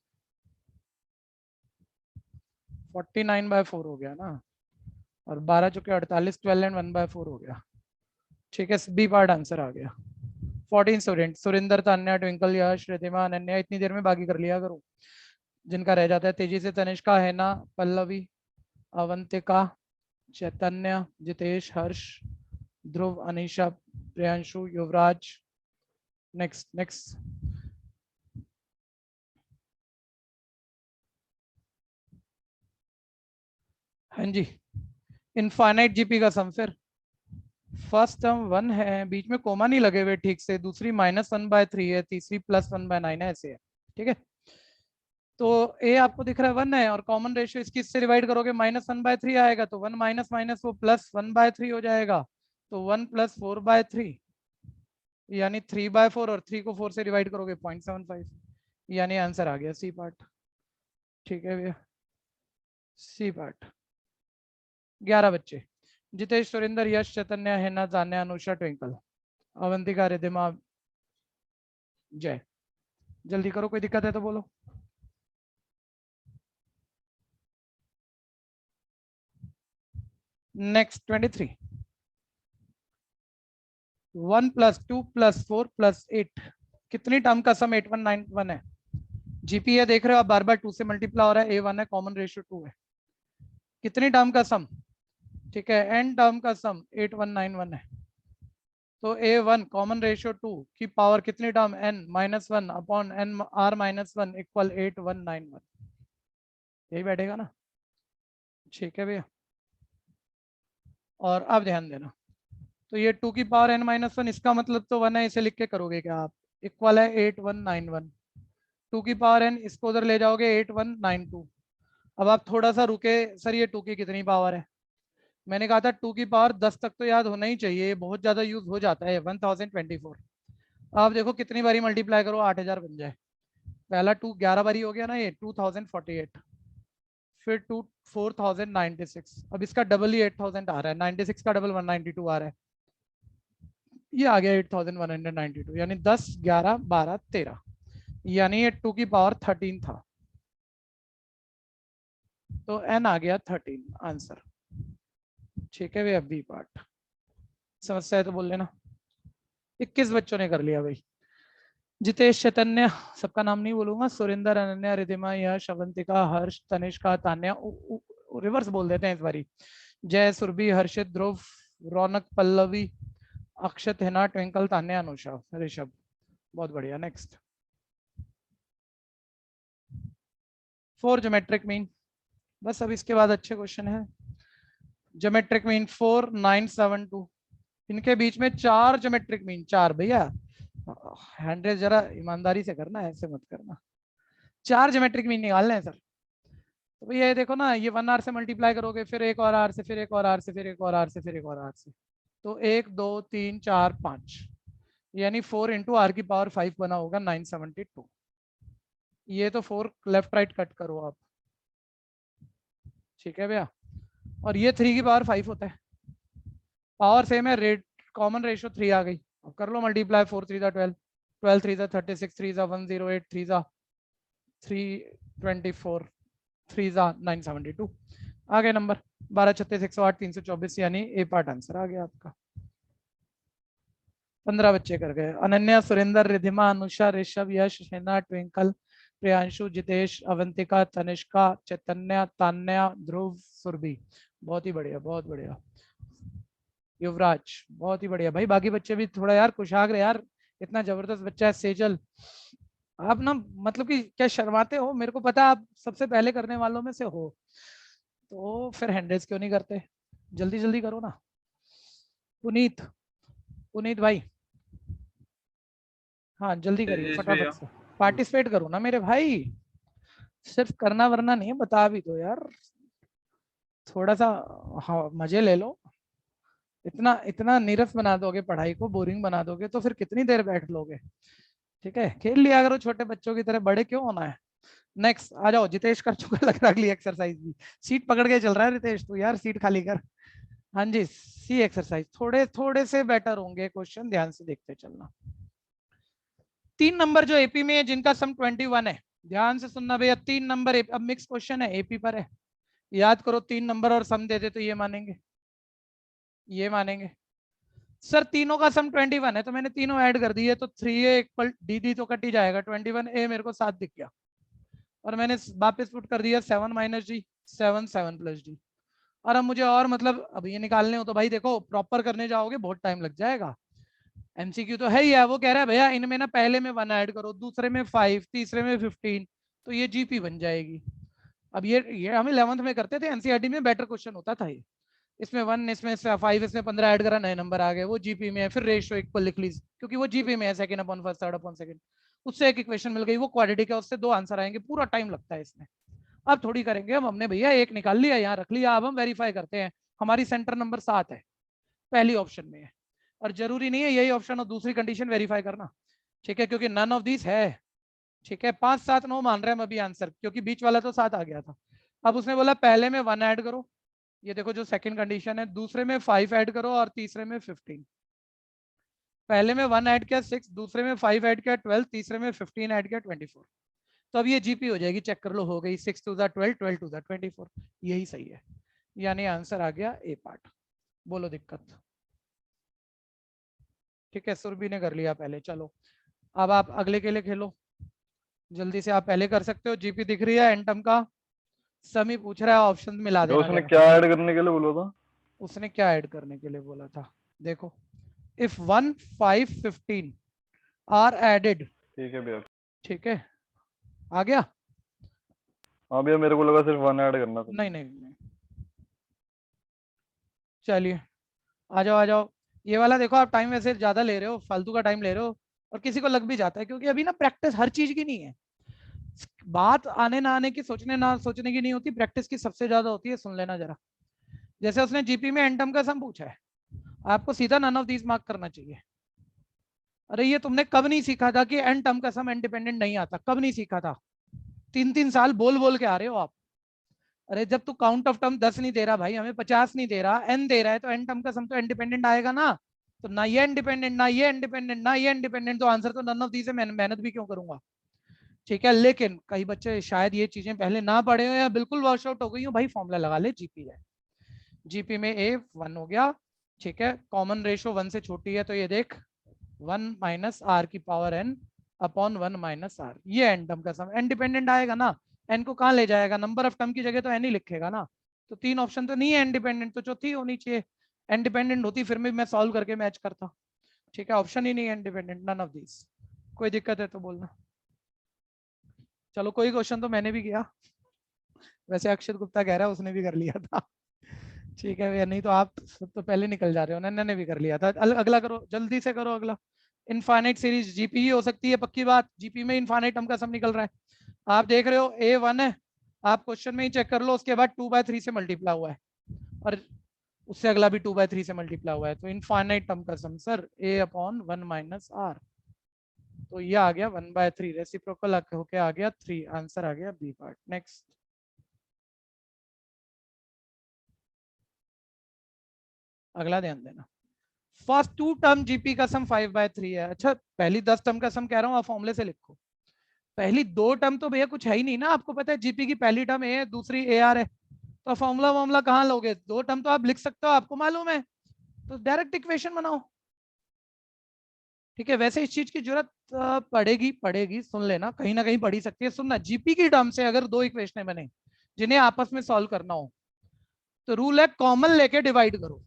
49/4 हो गया ना, और 12 चुके 48, 12 एंड 1/4 हो गया, ठीक है। बी पार्ट आंसर आ गया। 14 स्टूडेंट, सुरिंदर, तान्या, ट्विंकल, यश, रितिमा, अनन्या, इतनी देर में बाकी कर लिया करो जिनका रह जाता है तेजी से। तनिष्का, हैना, पल्लवी, अवंतिका, चैतन्य, जितेश, हर्ष, ध्रुव, अनीशा, प्रियांशु, युवराज। Next next. हाँ जी, इनफाइनाइट जीपी का सम। फिर फर्स्ट टर्म 1 है, बीच में कोमा नहीं लगे हुए ठीक से, दूसरी -1/3 है, तीसरी +1/9 है, ऐसे है, ठीक है। तो ए आपको दिख रहा है 1 है, और कॉमन रेशियो इसकी इससे डिवाइड करोगे -1/3 आएगा, तो 1 माइनस माइनस वो +1/3 हो जाएगा, तो 1 + 4/3 यानी 3/4, और 3 को 4 से डिवाइड करोगे 0.75, यानी आंसर आ गया सी पार्ट, ठीक है भैया। सी पार्ट। 11 बच्चे, जितेश, सुरेंद्र, यश, चैतन्य, हेना, तान्या, अनुषा, ट्विंकल, अवंतिका, रिधिमा, जय। जल्दी करो, कोई दिक्कत है तो बोलो। नेक्स्ट 23। 1 + 2 + 4 + 8, कितनी टर्म का सम 8191 है। जीपी है, देख रहे हो आप, बार बार 2 से मल्टीप्लाई हो रहा है, A1 है, कॉमन रेशियो 2 है, कितनी टर्म का सम, ठीक है, एन टर्म का सम 8191 है। तो A1 कॉमन रेशियो 2 की पावर कितनी टर्म, n-1/n(r-1) = 8191, यही बैठेगा ना, ठीक है भैया। और अब ध्यान देना, तो ये 2 की पावर n-1, इसका मतलब तो 1 है, इसे लिख के करोगे क्या आप, इक्वल है 8191। 2 की पावर n, इसको उधर ले जाओगे 8192। अब आप थोड़ा सा रुके, सर ये 2 की कितनी पावर है, मैंने कहा था 2 की पावर 10 तक तो याद होना ही चाहिए, बहुत ज्यादा यूज हो जाता है, 1024। आप देखो कितनी बारी मल्टीप्लाई करो 8000 बन जाए। पहला 2 11 बारी हो गया ना, ये 2048, फिर 2 4096, अब इसका डबल ही 8000 आ रहा है, 96 का डबल 192 आ रहा है, ये आ गया 8192, यानी 10 11 12 13, यानी ये 2 की पावर 13 था, तो n आ गया 13 आंसर, ठीक है भैया। B part. समस्या है तो बोल लेना। 21 बच्चों ने कर लिया भाई। जितेश, चैतन्य, सबका नाम नहीं बोलूंगा, सुरेंद्र, अनन्या, रिधिमा, यश, अवंतिका, हर्ष, तनिष्का, तान्या, रिवर्स बोल देते हैं इस बारी, जय, सुरभि, हर्षित, ध्रुव, रौनक, पल्लवी, अक्षत, हिना, ट्विंकल, तान्या, अनुषा, ऋषभ। बहुत बढ़िया। नेक्स्ट 4 ज्योमेट्रिक मीन, बस अब इसके बाद अच्छे क्वेश्चन है। ज्योमेट्रिक मीन 4972, इनके बीच में 4 ज्योमेट्रिक मीन, 4 भैया, हैंड्रेस जरा ईमानदारी से करना, ऐसे मत करना। 4 ज्योमेट्रिक मीन निकालने हैं सर, तो भैया ये देखो ना, ये 1 आर से मल्टीप्लाई करोगे, फिर एक और आर से, फिर एक और आर से, फिर एक और आर से, फिर एक और आर से, तो 1 2 3 4 5, यानी 4 इंटू आर की पावर 5 बना होगा 972। ये तो 4 लेफ्ट राइट कट करो आप, ठीक है भैया, और ये 3 की पावर 5 होता है, पावर सेम है, रेट कॉमन रेशियो 3 आ गई। अब कर लो मल्टीप्लाई, 4 3 12, 12 3 36, 3 108, 3 324, 3 972, आ गए नंबर 12 36 108 324, यानी ए पार्ट आंसर आ गया आपका। 15 बच्चे कर गए। अनन्या, सुरेंद्र, रिधिमा, अनुषा, ऋषभ, यश, हेना, ट्विंकल, प्रियांशु, जितेश, अवंतिका, तनिष्का, चैतन्य, तान्या, ध्रुव, सुरभि। बहुत ही बढ़िया, बहुत बढ़िया। युवराज, बहुत ही बढ़िया भाई। बाकी बच्चे भी थोड़ा यार कुशाग्र यार, इतना जबरदस्त बच्चा है सेजल, आप ना मतलब कि क्या शर्माते हो, मेरे को पता आप सबसे पहले करने वालों में से हो, तो फिर हैंडल्स क्यों नहीं करते, जल्दी जल्दी करो ना। पुनीत, पुनीत भाई, हाँ जल्दी करिए फटाफट से, पार्टिसिपेट करो ना मेरे भाई, सिर्फ करना वरना नहीं है, बता भी दो यार थोड़ा सा, हाँ मजे ले लो। इतना इतना नीरस बना दोगे पढ़ाई को, बोरिंग बना दोगे तो फिर कितनी देर बैठ लोगे। ठीक है, खेल लिया करो छोटे बच्चों की तरह, बड़े क्यों होना है। नेक्स्ट आ जाओ, जितेश कर चुका लग रहा अगली एक्सरसाइज भी। सीट पकड़ के चल रहा है रितेश तू यार, सीट खाली कर। हाँ जी, सी एक्सरसाइज थोड़े थोड़े से बेटर होंगे क्वेश्चन, ध्यान से देखते चलना। 3 नंबर जो एपी में है जिनका सम 21 है, ध्यान से सुनना भैया। 3 नंबर अब मिक्स क्वेश्चन है, एपी पर है, याद करो। 3 नंबर और सम दे दे तो ये मानेंगे, ये मानेंगे। सर तीनों का सम 21 है, तो मैंने तीनों ऐड कर दिए, तो 3a इक्वल dd तो कट ही जाएगा, 21a मेरे को 7 दिख गया, और मैंने वापस पुट कर दिया 7 माइनस डी, 7 7 प्लस डी। और अब मुझे और मतलब अब ये निकालने हो तो भाई देखो प्रॉपर करने जाओगे बहुत टाइम लग जाएगा। एमसीक्यू तो है ही है, वो कह रहा है भैया इनमें ना पहले में 1 ऐड करो, दूसरे में 5, तीसरे में 15, तो ये जीपी बन जाएगी। अब ये हम 11th में करते थे, एनसीईआरटी में बेटर क्वेश्चन होता था ये। इसमें 1, इसमें 5, इसमें 15 ऐड करा, नए नंबर आ गए, वो जीपी में है। फिर रेशियो इक्वल लिख लीजिए, क्योंकि वो जीपी में है, second upon first, third upon second. उससे एक इक्वेशन मिल गई, वो क्वाड्रेटिक है, उससे 2 आंसर आएंगे, पूरा टाइम लगता है इसमें। अब थोड़ी करेंगे हम, हमने भैया एक निकाल लिया, यहाँ रख लिया, अब हम वेरीफाई करते हैं। हमारी सेंटर नंबर 7 है, पहली ऑप्शन में है, और जरूरी नहीं है यही ऑप्शन और दूसरी कंडीशन वेरीफाई करना, ठीक है, क्योंकि नन ऑफ दिस है। ठीक है, 5 7 9 मान रहे हैं हम अभी आंसर, क्योंकि बीच वाला तो 7 आ गया था। अब उसने बोला पहले में 1 ऐड करो, ये देखो जो सेकंड कंडीशन है, दूसरे में 5 ऐड करो, और तीसरे में 15। पहले में 1 ऐड किया 6, दूसरे में 5 ऐड किया 12, तीसरे में 15 ऐड किया 24। तो अब ये जीपी हो जाएगी, चेक कर लो, हो गई 6 टू द 12, 12 टू द 24, यही सही है, यानी आंसर आ गया ए पार्ट। बोलो दिक्कत। ठीक है, सुरभि ने कर लिया पहले, चलो अब आप अगले के लिए खेलो, जल्दी से आप पहले कर सकते हो। जीपी दिख रही है, एंटम का समी पूछ रहा है, ऑप्शन मिला तो देना उसने जरा। क्या ऐड करने के लिए बोला था? उसने क्या ऐड करने के लिए बोला था, देखो, इफ 1 5 15 आर एडेड, ठीक है भैया। ठीक है, आ गया। हाँ भैया, मेरे को लगा सिर्फ 1 ऐड करना था। नहीं नहीं नहीं, चलिए आ जाओ आ जाओ। ये वाला देखो, आप टाइम वैसे ज्यादा ले रहे हो, फालतू का टाइम ले रहे हो, और किसी को लग भी जाता है, क्योंकि अभी ना प्रैक्टिस हर चीज की नहीं है। बात आने ना आने की, सोचने ना सोचने की नहीं होती, प्रैक्टिस की सबसे ज्यादा होती है। सुन लेना जरा, जैसे उसने जीपी में एंटम का सम पूछा है, आपको सीधा नन ऑफ दीज मार्क करना चाहिए। अरे ये तुमने कब नहीं सीखा था कि एन टर्म का सम इंडिपेंडेंट नहीं आता, कब नहीं सीखा था? 3 3 साल बोल बोल के आ रहे हो आप। अरे जब तू काउंट ऑफ टर्म 10 नहीं दे रहा भाई, हमें 50 नहीं दे रहा, एन दे रहा है, तो एन टर्म का सम तो इंडिपेंडेंट आएगा ना। तो ना ये इंडिपेंडेंट, ना ये इंडिपेंडेंट, ना ये इंडिपेंडेंट, तो आंसर तो नन ऑफ दीज है, मेहनत भी क्यों करूंगा। ठीक है, लेकिन कई बच्चे शायद ये चीजें पहले ना पढ़े हो, या बिल्कुल वॉश आउट हो गई हो, भाई फॉर्मूला लगा ले, जीपी है, जीपी में ए 1 हो गया। ठीक है, कॉमन रेशो 1 से छोटी है, तो ये देख 1 माइनस आर की power N upon 1 minus R, ये एन टर्म का सम इंडिपेंडेंट आएगा ना। एन को कहाँ ले जाएगा, नंबर ऑफ टर्म की जगह तो एन ही लिखेगा ना। तो 3 ऑप्शन तो नहीं है इंडिपेंडेंट, तो चौथी होनी चाहिए। इंडिपेंडेंट होती फिर भी मैं सॉल्व करके मैच करता। ठीक है, ऑप्शन ही नहीं है इंडिपेंडेंट, नन ऑफ दिस। कोई दिक्कत है तो बोलना। चलो कोई क्वेश्चन तो मैंने भी किया, वैसे अक्षत गुप्ता कह रहा है उसने भी कर लिया था। ठीक है भैया, नहीं तो आप सब तो पहले निकल जा रहे हो, नन्ना ने भी कर लिया था। अगला करो, जल्दी से करो अगला। इनफाइनाइट सीरीज जीपी ही हो सकती है, पक्की बात, जीपी में इनफाइनाइट टर्म का सम निकल रहा है। आप देख रहे हो A1 है, आप क्वेश्चन में ही चेक कर लो, उसके बाद 2/3 से मल्टीप्लाई हुआ है, और उससे अगला भी 2/3 से मल्टीप्लाई हुआ है, तो इनफाइनाइट टर्म का sum sir A upon 1 minus R, तो ये आ गया 1/3, रेसिप्रोकल होके आ गया 3, आंसर आ गया बी पार्ट। नेक्स्ट, अगला ध्यान देना। फर्स्ट 2 टर्म जीपी का सम 5/3 है। अच्छा, पहली 10 टर्म का सम कह रहा हूँ, आप फॉर्मूले से लिखो। पहली 2 टर्म तो भैया कुछ है ही नहीं ना, आपको पता है जीपी की पहली टर्म ए है, दूसरी ए आर है, तो फॉर्मूला वॉर्मूला कहाँ लोगे? 2 टर्म तो आप लिख सकते हो, आपको मालूम है, तो डायरेक्ट इक्वेशन बनाओ। ठीक है, वैसे इस चीज की जरूरत पड़ेगी पड़ेगी, सुन लेना, कहीं ना कहीं पड़ ही सकती है। सुनना, जीपी की टर्म से अगर 2 इक्वेशन बने जिन्हें आपस में सॉल्व करना हो, तो रूल है कॉमन लेके डिवाइड करो।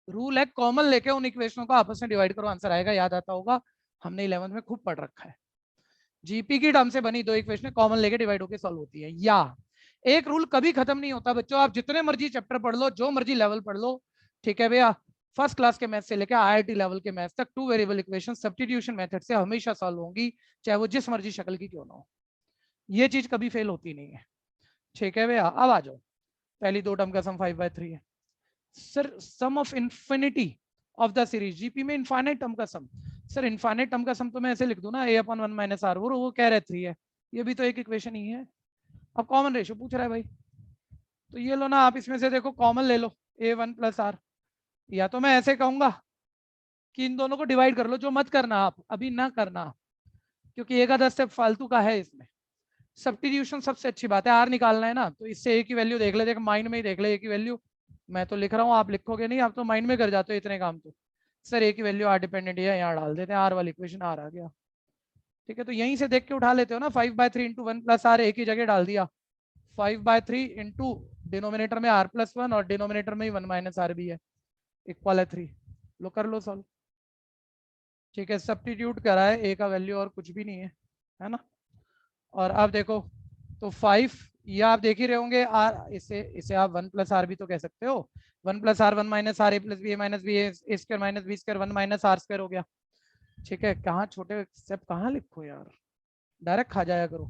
रूल है कॉमन लेके उन इक्वेशनों को आपस में डिवाइड करो, आंसर आएगा, याद आता होगा, हमने 11th में खूब पढ़ रखा है। जीपी की टर्म से बनी 2 इक्वेशन कॉमन लेके डिवाइड होकर सॉल्व होती है। या एक रूल कभी खत्म नहीं होता बच्चों, आप जितने मर्जी चैप्टर पढ़ लो, जो मर्जी लेवल पढ़ लो, ठीक है भैया, फर्स्ट क्लास के मैथ से लेकर आईआईटी लेवल के मैथ तक 2 वेरिएबल इक्वेशन सब्स्टिट्यूशन मेथड से हमेशा सॉल्व होंगी, चाहे वो जिस मर्जी शक्ल की क्यों ना हो, ये चीज कभी फेल होती नहीं है। ठीक है भैया, अब आ जाओ, पहली 2 टर्म का सम 5/3 है। Sir sum of infinity of the series, GP में इनफाइनाइट टर्म का सम, सर इनफाइनाइट टर्म का सम तो मैं ऐसे लिख दूं ना a अपॉन 1 माइनस आर, वो कह रहे 3 है, ये भी तो एक इक्वेशन ही है। अब कॉमन रेशियो पूछ रहा है भाई, तो ये लो ना आप, इसमें से देखो कॉमन ले लो a1 प्लस आर, या तो मैं ऐसे कहूंगा कि इन दोनों को डिवाइड कर लो, जो मत करना आप अभी ना करना, क्योंकि एक आधा स्टेप फालतू का है इसमें। सब्स्टिट्यूशन सबसे अच्छी बात है, आर निकालना है ना तो इससे ए की वैल्यू देख ले, देख माइंड में ही देख ले ए की वैल्यू, मैं तो लिख रहा हूँ आप लिखोगे नहीं, आप तो माइंड में कर जाते हो इतने काम तो। सर ए की वैल्यू आर डिपेंडेंट है, यहाँ डाल देते हैं, आर वाली इक्वेशन आर आ गया, ठीक है। तो यहीं से देख के उठा लेते हो ना, 5/3 इंटू 1 प्लस आर ए की जगह डाल दिया, 5/3 इंटू डिनोमिनेटर में आर प्लस 1 और डिनोमिनेटर में ही 1 माइनस आर भी है, इक्वल है 3। लो कर लो सॉल्व, ठीक है। सब्स्टिट्यूट करा है ए का वैल्यू और कुछ भी नहीं है ना। और अब देखो तो 5, या आप देख ही रहे होंगे आर, इसे आप 1 प्लस आर भी तो कह सकते हो, 1 plus R 1 minus R A plus B A minus B A square minus B square 1 minus R square हो गया, ठीक है। कहाँ छोटे स्टेप कहाँ लिखो यार, डायरेक्ट खा जाया करो,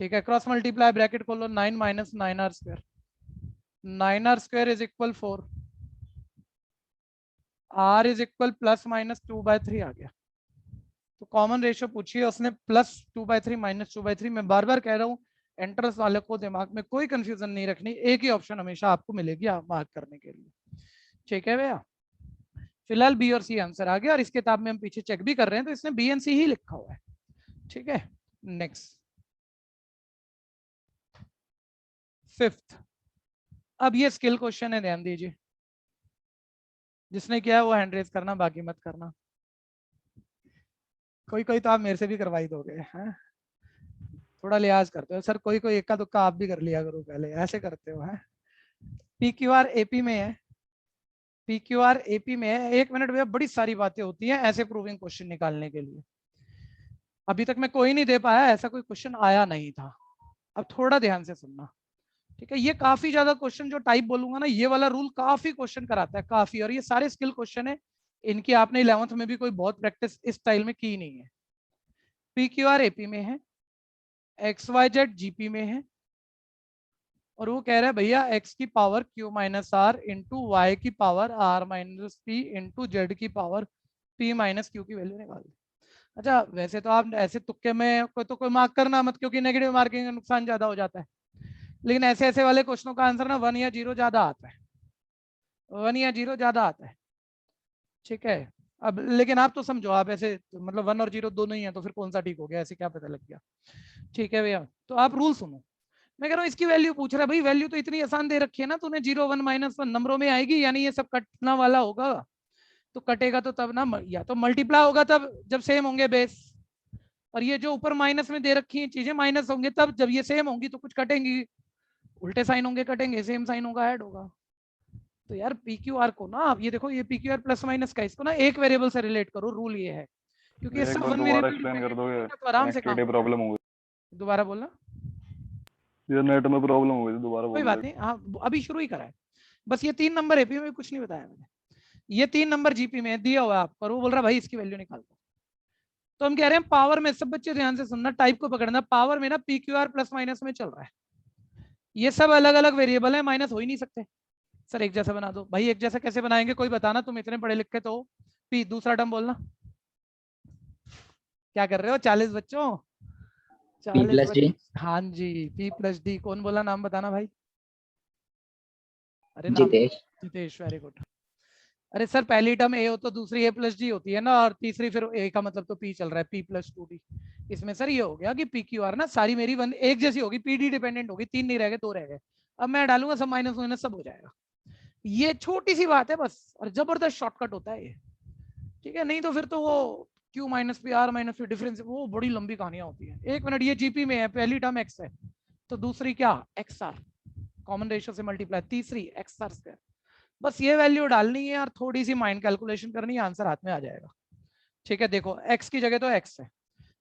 ठीक है। क्रॉस मल्टीप्लाई ब्रैकेट खोलो, 9 minus 9 R square, 9 R square is equal 4, R is equal plus minus 2/3 आ गया। तो कॉमन रेशियो पूछिए उसने, +2/3 -2/3। मैं बार बार कह रहा हूँ एंट्रेंस वाले को दिमाग में कोई कंफ्यूजन नहीं रखनी, एक ही ऑप्शन हमेशा आपको मिलेगी आप मार्क करने के लिए, ठीक है भैया। फिलहाल बी और सी आंसर आ गया, और इस किताब में हम पीछे चेक भी कर रहे हैं तो इसने बी एंड सी ही लिखा हुआ है, ठीक है। नेक्स्ट 5th, अब ये स्किल क्वेश्चन है, ध्यान दीजिए, जिसने किया है वो हैंड रेज करना, बाकी मत करना। कोई कोई तो आप मेरे से भी करवाई दोगे हैं, थोड़ा लिहाज करते हो सर, कोई कोई इक्का दुक्का आप भी कर लिया करो, पहले ऐसे करते हो हैं। PQR AP में है, PQR AP में है। 1 मिनट भैया, बड़ी सारी बातें होती हैं ऐसे प्रूविंग क्वेश्चन निकालने के लिए, अभी तक मैं कोई नहीं दे पाया, ऐसा कोई क्वेश्चन आया नहीं था। अब थोड़ा ध्यान से सुनना, ठीक है। ये काफी ज्यादा क्वेश्चन जो टाइप बोलूंगा ना, ये वाला रूल काफी क्वेश्चन कराता है, काफी, और ये सारे स्किल क्वेश्चन है, इनकी आपने 11th में भी कोई बहुत प्रैक्टिस इस स्टाइल में की नहीं है। PQR AP में है, XYZ GP में है, और वो कह रहा है भैया x की power q minus R into Y की power r minus P into Z की पावर p माइनस क्यू की वैल्यू निकाल दे। अच्छा वैसे तो आप ऐसे तुक्के में कोई मार्क करना मत, क्योंकि नेगेटिव मार्किंग का नुकसान ज्यादा हो जाता है, लेकिन ऐसे ऐसे वाले क्वेश्चनों का आंसर ना 1 या 0 ज्यादा आता है, 1 या 0 ज्यादा आता है, ठीक है। अब लेकिन आप तो समझो, आप ऐसे मतलब 1 और 0 दोनों ही है, तो फिर कौन सा ठीक हो गया, ऐसे क्या पता लग गया, ठीक है भैया। तो आप रूल सुनो, मैं कह रहा हूँ इसकी वैल्यू पूछ रहा है, भाई वैल्यू तो इतनी आसान दे रखी है ना तूने, 0 1 -1 नंबरों में आएगी, यानी ये सब कटना वाला होगा, तो कटेगा तो तब ना, या तो मल्टीप्लाई होगा तब जब सेम होंगे बेस, और ये जो ऊपर माइनस में दे रखी है चीजें माइनस होंगे तब, जब ये सेम होंगी तो कुछ कटेंगी, उल्टे साइन होंगे कटेंगे, सेम साइन होगा ऐड होगा। तो यार PQR को ना आप ये देखो, ये PQR प्लस माइनस का, इसको ना एक वेरिएबल से रिलेट करो, रूल ये है, क्योंकि ये एक सब बार वन दोबारा वेरिएबल एक्सप्लेन कर डिपेंडेंट दोगे, है, तो आराम से काम कनेक्टिविटी प्रॉब्लम हो गई, दोबारा बोलना, ये नेट में प्रॉब्लम हो गई, दोबारा कोई बोल बात दे। नहीं, हाँ अभी शुरू ही करा है, बस ये 3 नंबर एपी में कुछ नहीं बताया मैंने, ये 3 नंबर जीपी में दिया हुआ है आपको, और वो बोल रहा है भाई इसकी वैल्यू निकाल दो। तो हम कह रहे हैं पावर में, सब बच्चे ध्यान से सुनना, टाइप को पकड़ना, पावर में ना PQR प्लस माइनस में चल रहा है, ये सब अलग अलग वेरिएबल है, माइनस हो ही नहीं सकते। सर एक जैसा बना दो, भाई एक जैसा कैसे बनाएंगे, कोई बताना, तुम इतने पढ़े लिखे तो। पी दूसरा टर्म बोलना, क्या कर रहे हो 40 बच्चों, P 40 plus D, हाँ जी, P+D, कौन बोला, नाम बताना भाई, अरे नाम, Jitesh, जितेश, वेरी गुड। अरे सर पहली टर्म ए हो तो दूसरी A+D होती है ना, और तीसरी फिर ए का मतलब तो P चल रहा है, P+2D। इसमें सर ये हो गया कि PQR ना सारी मेरी वन एक जैसी होगी, PD डिपेंडेंट होगी, 3 नहीं रह गए, 2 रह गए, अब मैं डालूंगा सब माइनस माइनस सब हो जाएगा, ये छोटी सी बात है बस, और जबरदस्त शॉर्टकट होता है ये, ठीक है। नहीं तो फिर तो वो Q minus P R minus P difference, वो बड़ी लंबी कहानियां होती है। 1 मिनट, ये जीपी में है, पहली टर्म x है तो दूसरी क्या XR, कॉमन रेशियो से मल्टीप्लाई, तीसरी XR स्क्वायर, बस ये वैल्यू डालनी है और थोड़ी सी माइंड कैलकुलेशन करनी है, आंसर हाथ में आ जाएगा, ठीक है। देखो x की जगह तो x है,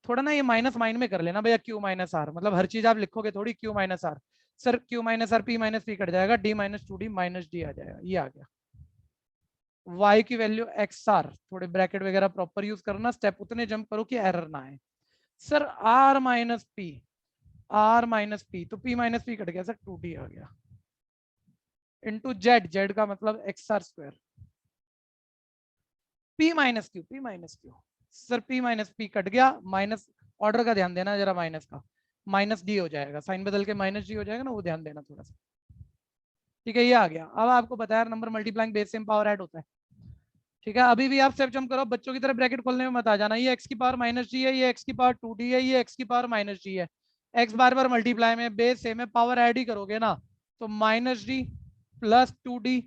थोड़ा ना ये माइनस माइंड में कर लेना भैया, Q माइनस R, मतलब हर चीज आप लिखोगे थोड़ी Q minus R, sir Q minus R P minus P cut जाएगा, D minus 2D minus D आ जाएगा, ये आ गया। y की वैल्यू XR, थोड़े ब्रैकेट वगैरह प्रॉपर यूज करना, स्टेप उतने जंप करो कि एरर ना आए। Sir R minus P, R minus P, तो P माइनस P कट गया सर, 2D आ गया, इंटू जेड, जेड का मतलब XR square, P minus Q, P minus Q, sir P minus P cut गया, माइनस ऑर्डर का ध्यान देना जरा, माइनस का माइनस डी हो जाएगा, साइन बदल के माइनस डी हो जाएगा ना, वो ध्यान देना थोड़ा सा। ठीक है, ये आ गया। अब आपको बताया number multiplying base same power add होता है। ठीक है, अभी भी आप स्टेप जंप करो, बच्चों की तरह ब्रैकेट खोलने में मत आ जाना। ये एक्स की पावर माइनस जी है, ये एक्स की पावर 2d है, ये एक्स की पावर माइनस जी है। एक्स बार बार मल्टीप्लाई में बेस सेम है, पावर ऐड ही करोगे ना, तो minus D plus 2d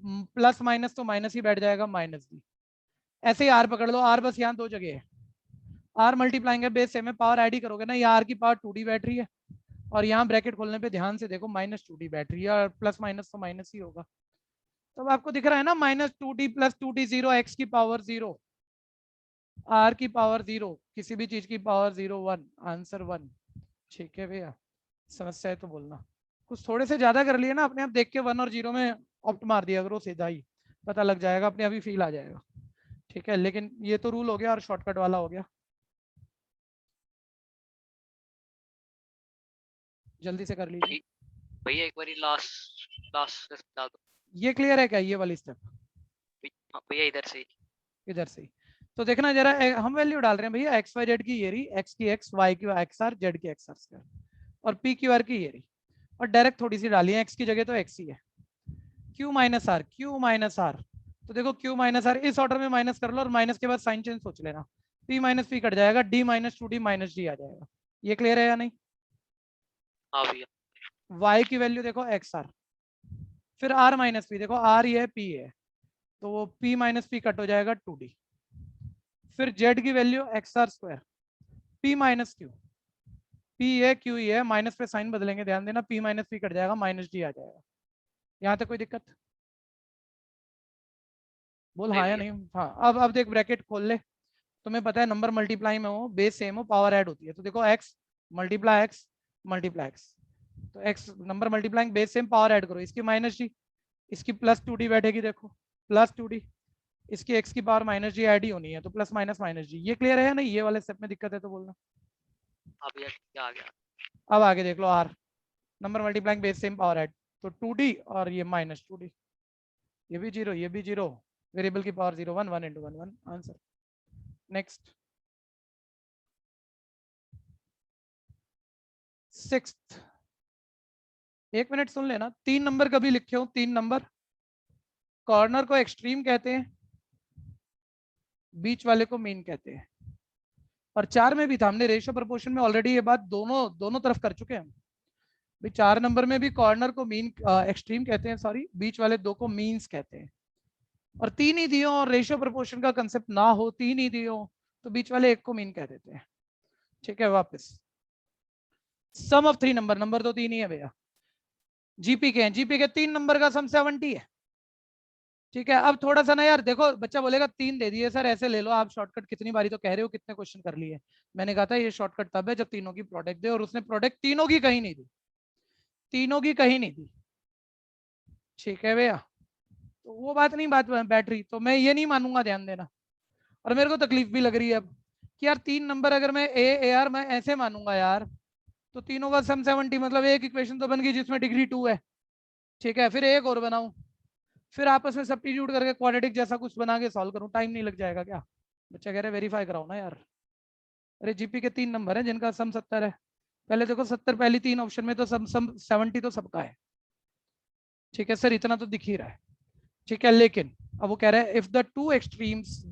plus minus तो माइनस ही बैठ जाएगा, माइनस डी। ऐसे ही आर पकड़ लो, आर बस यहाँ दो जगह है, आर मल्टीप्लाइंग है बेस सेम है, पावर ऐड ही करोगे ना, यहाँ आर की पावर 2d बैठ रही है, और यहाँ ब्रैकेट खोलने पे ध्यान से देखो माइनस 2d बैठ रही है, और प्लस माइनस तो माइनस ही होगा। तो आपको दिख रहा है ना, minus 2d plus 2d 0, x की पावर 0, आर की पावर 0, किसी भी चीज की पावर 0 1, आंसर 1। ठीक है भैया, समस्या है तो बोलना। कुछ थोड़े से ज्यादा कर लिए ना, अपने आप देख के 1 और 0 में ऑप्ट मार दिया करो, सीधा ही पता लग जाएगा, अपने आप ही फील आ जाएगा। ठीक है, लेकिन ये तो रूल हो गया और शॉर्टकट वाला हो गया। जल्दी से कर लीजिए भैया, एक बारी लास्ट लास्ट बता दो। ये क्लियर है क्या, ये वाली स्टेप? हाँ भैया, इधर से इधर से ही। तो देखना जरा, हम वैल्यू डाल रहे हैं भैया, एक्स वाई जेड की ये रही, एक्स की एक्स, वाई की एक्स आर, जेड की एक्स आर स्क्वायर, और पी क्यू आर की ये रही, और डायरेक्ट थोड़ी सी डाली है, एक्स की जगह तो एक्स ही है। Q minus R, Q minus R, तो देखो क्यू माइनस आर इस ऑर्डर में माइनस कर लो, और माइनस के बाद साइन चेंज सोच लेना, पी माइनस पी कट जाएगा, D minus 2d minus D आ जाएगा। ये क्लियर है या नहीं? हाँ भैया। वाई की वैल्यू देखो एक्स आर, फिर आर माइनस पी, देखो आर ये है पी है, तो वो पी माइनस पी कट हो जाएगा 2d, फिर जेड की value X R square, P minus Q, P है क्यू है, माइनस पे साइन बदलेंगे, ध्यान देना, पी माइनस पी कट जाएगा, माइनस डी आ जाएगा। यहाँ तक कोई दिक्कत? बोल हाँ या नहीं? हाँ, अब देख ब्रैकेट खोल ले, तुम्हें पता है नंबर मल्टीप्लाई में हो, बेस सेम हो, पावर ऐड होती है, तो देखो x multiply x multiply x, तो x number multiplying base same, power add करो, इसकी माइनस जी, इसकी प्लस 2d बैठेगी, देखो प्लस 2d, इसकी x की पावर माइनस जी ऐड ही होनी है, तो प्लस माइनस माइनस जी। ये क्लियर है या नहीं? ये वाले स्टेप में दिक्कत है तो बोलना। हाँ भैया, ठीक है, आ गया। अब आगे देख लो, r number multiplying base same power add, तो 2d और ये माइनस 2d, ये भी जीरो, ये भी जीरो, वेरिएबल की power 0 1 1 into 1 1, answer. Next, sixth, एक मिनट सुन लेना, 3 नंबर कभी लिखे हो, 3 नंबर, कॉर्नर को एक्सट्रीम कहते हैं, बीच वाले को मीन कहते हैं, और 4 में भी था, हमने रेशियो प्रोपोर्शन में ऑलरेडी ये बात दोनों तरफ कर चुके हैं। भाई 4 नंबर में भी कॉर्नर को मीन एक्सट्रीम कहते हैं, सॉरी, बीच वाले 2 को मीन्स कहते हैं, और 3 ही दियो और रेशियो प्रोपोर्शन का कंसेप्ट ना हो, 3 ही दियो तो बीच वाले 1 को मीन कह देते हैं। ठीक है, वापस, सम ऑफ 3 नंबर, नंबर तो 3 ही है भैया, जीपी के हैं, जीपी के 3 नंबर का सम 70 है। ठीक है, अब थोड़ा सा ना यार देखो, बच्चा बोलेगा 3 दे दिए सर, ऐसे ले लो आप शॉर्टकट, कितनी बारी तो कह रहे हो, कितने क्वेश्चन कर लिए। मैंने कहा था ये शॉर्टकट तब है जब तीनों की प्रोडक्ट दे, और उसने प्रोडक्ट तीनों की कहीं नहीं दी, तीनों की कहीं नहीं दी। ठीक है भैया, तो वो बात नहीं, बात बैठ रही, तो मैं ये नहीं मानूंगा, ध्यान देना। और मेरे को तकलीफ भी लग रही है अब कि यार 3 नंबर अगर मैं यार मैं ऐसे मानूंगा यार, तो तीनों का सम 70, मतलब एक इक्वेशन तो बन गई जिसमें डिग्री 2 है। ठीक है, फिर एक और बनाऊं, फिर आपस में सब्स्टिट्यूट करके क्वाड्रेटिक जैसा कुछ बना के सॉल्व करूं, टाइम नहीं लग जाएगा क्या? बच्चा कह रहे वेरीफाई कराओ ना यार। अरे जीपी के 3 नंबर है जिनका सम 70 है, पहले देखो 70 पहली 3 ऑप्शन में, तो सम 70 तो सबका है। ठीक है सर, इतना तो दिख ही रहा है। ठीक है, लेकिन अब वो कह रहा है if the two extremes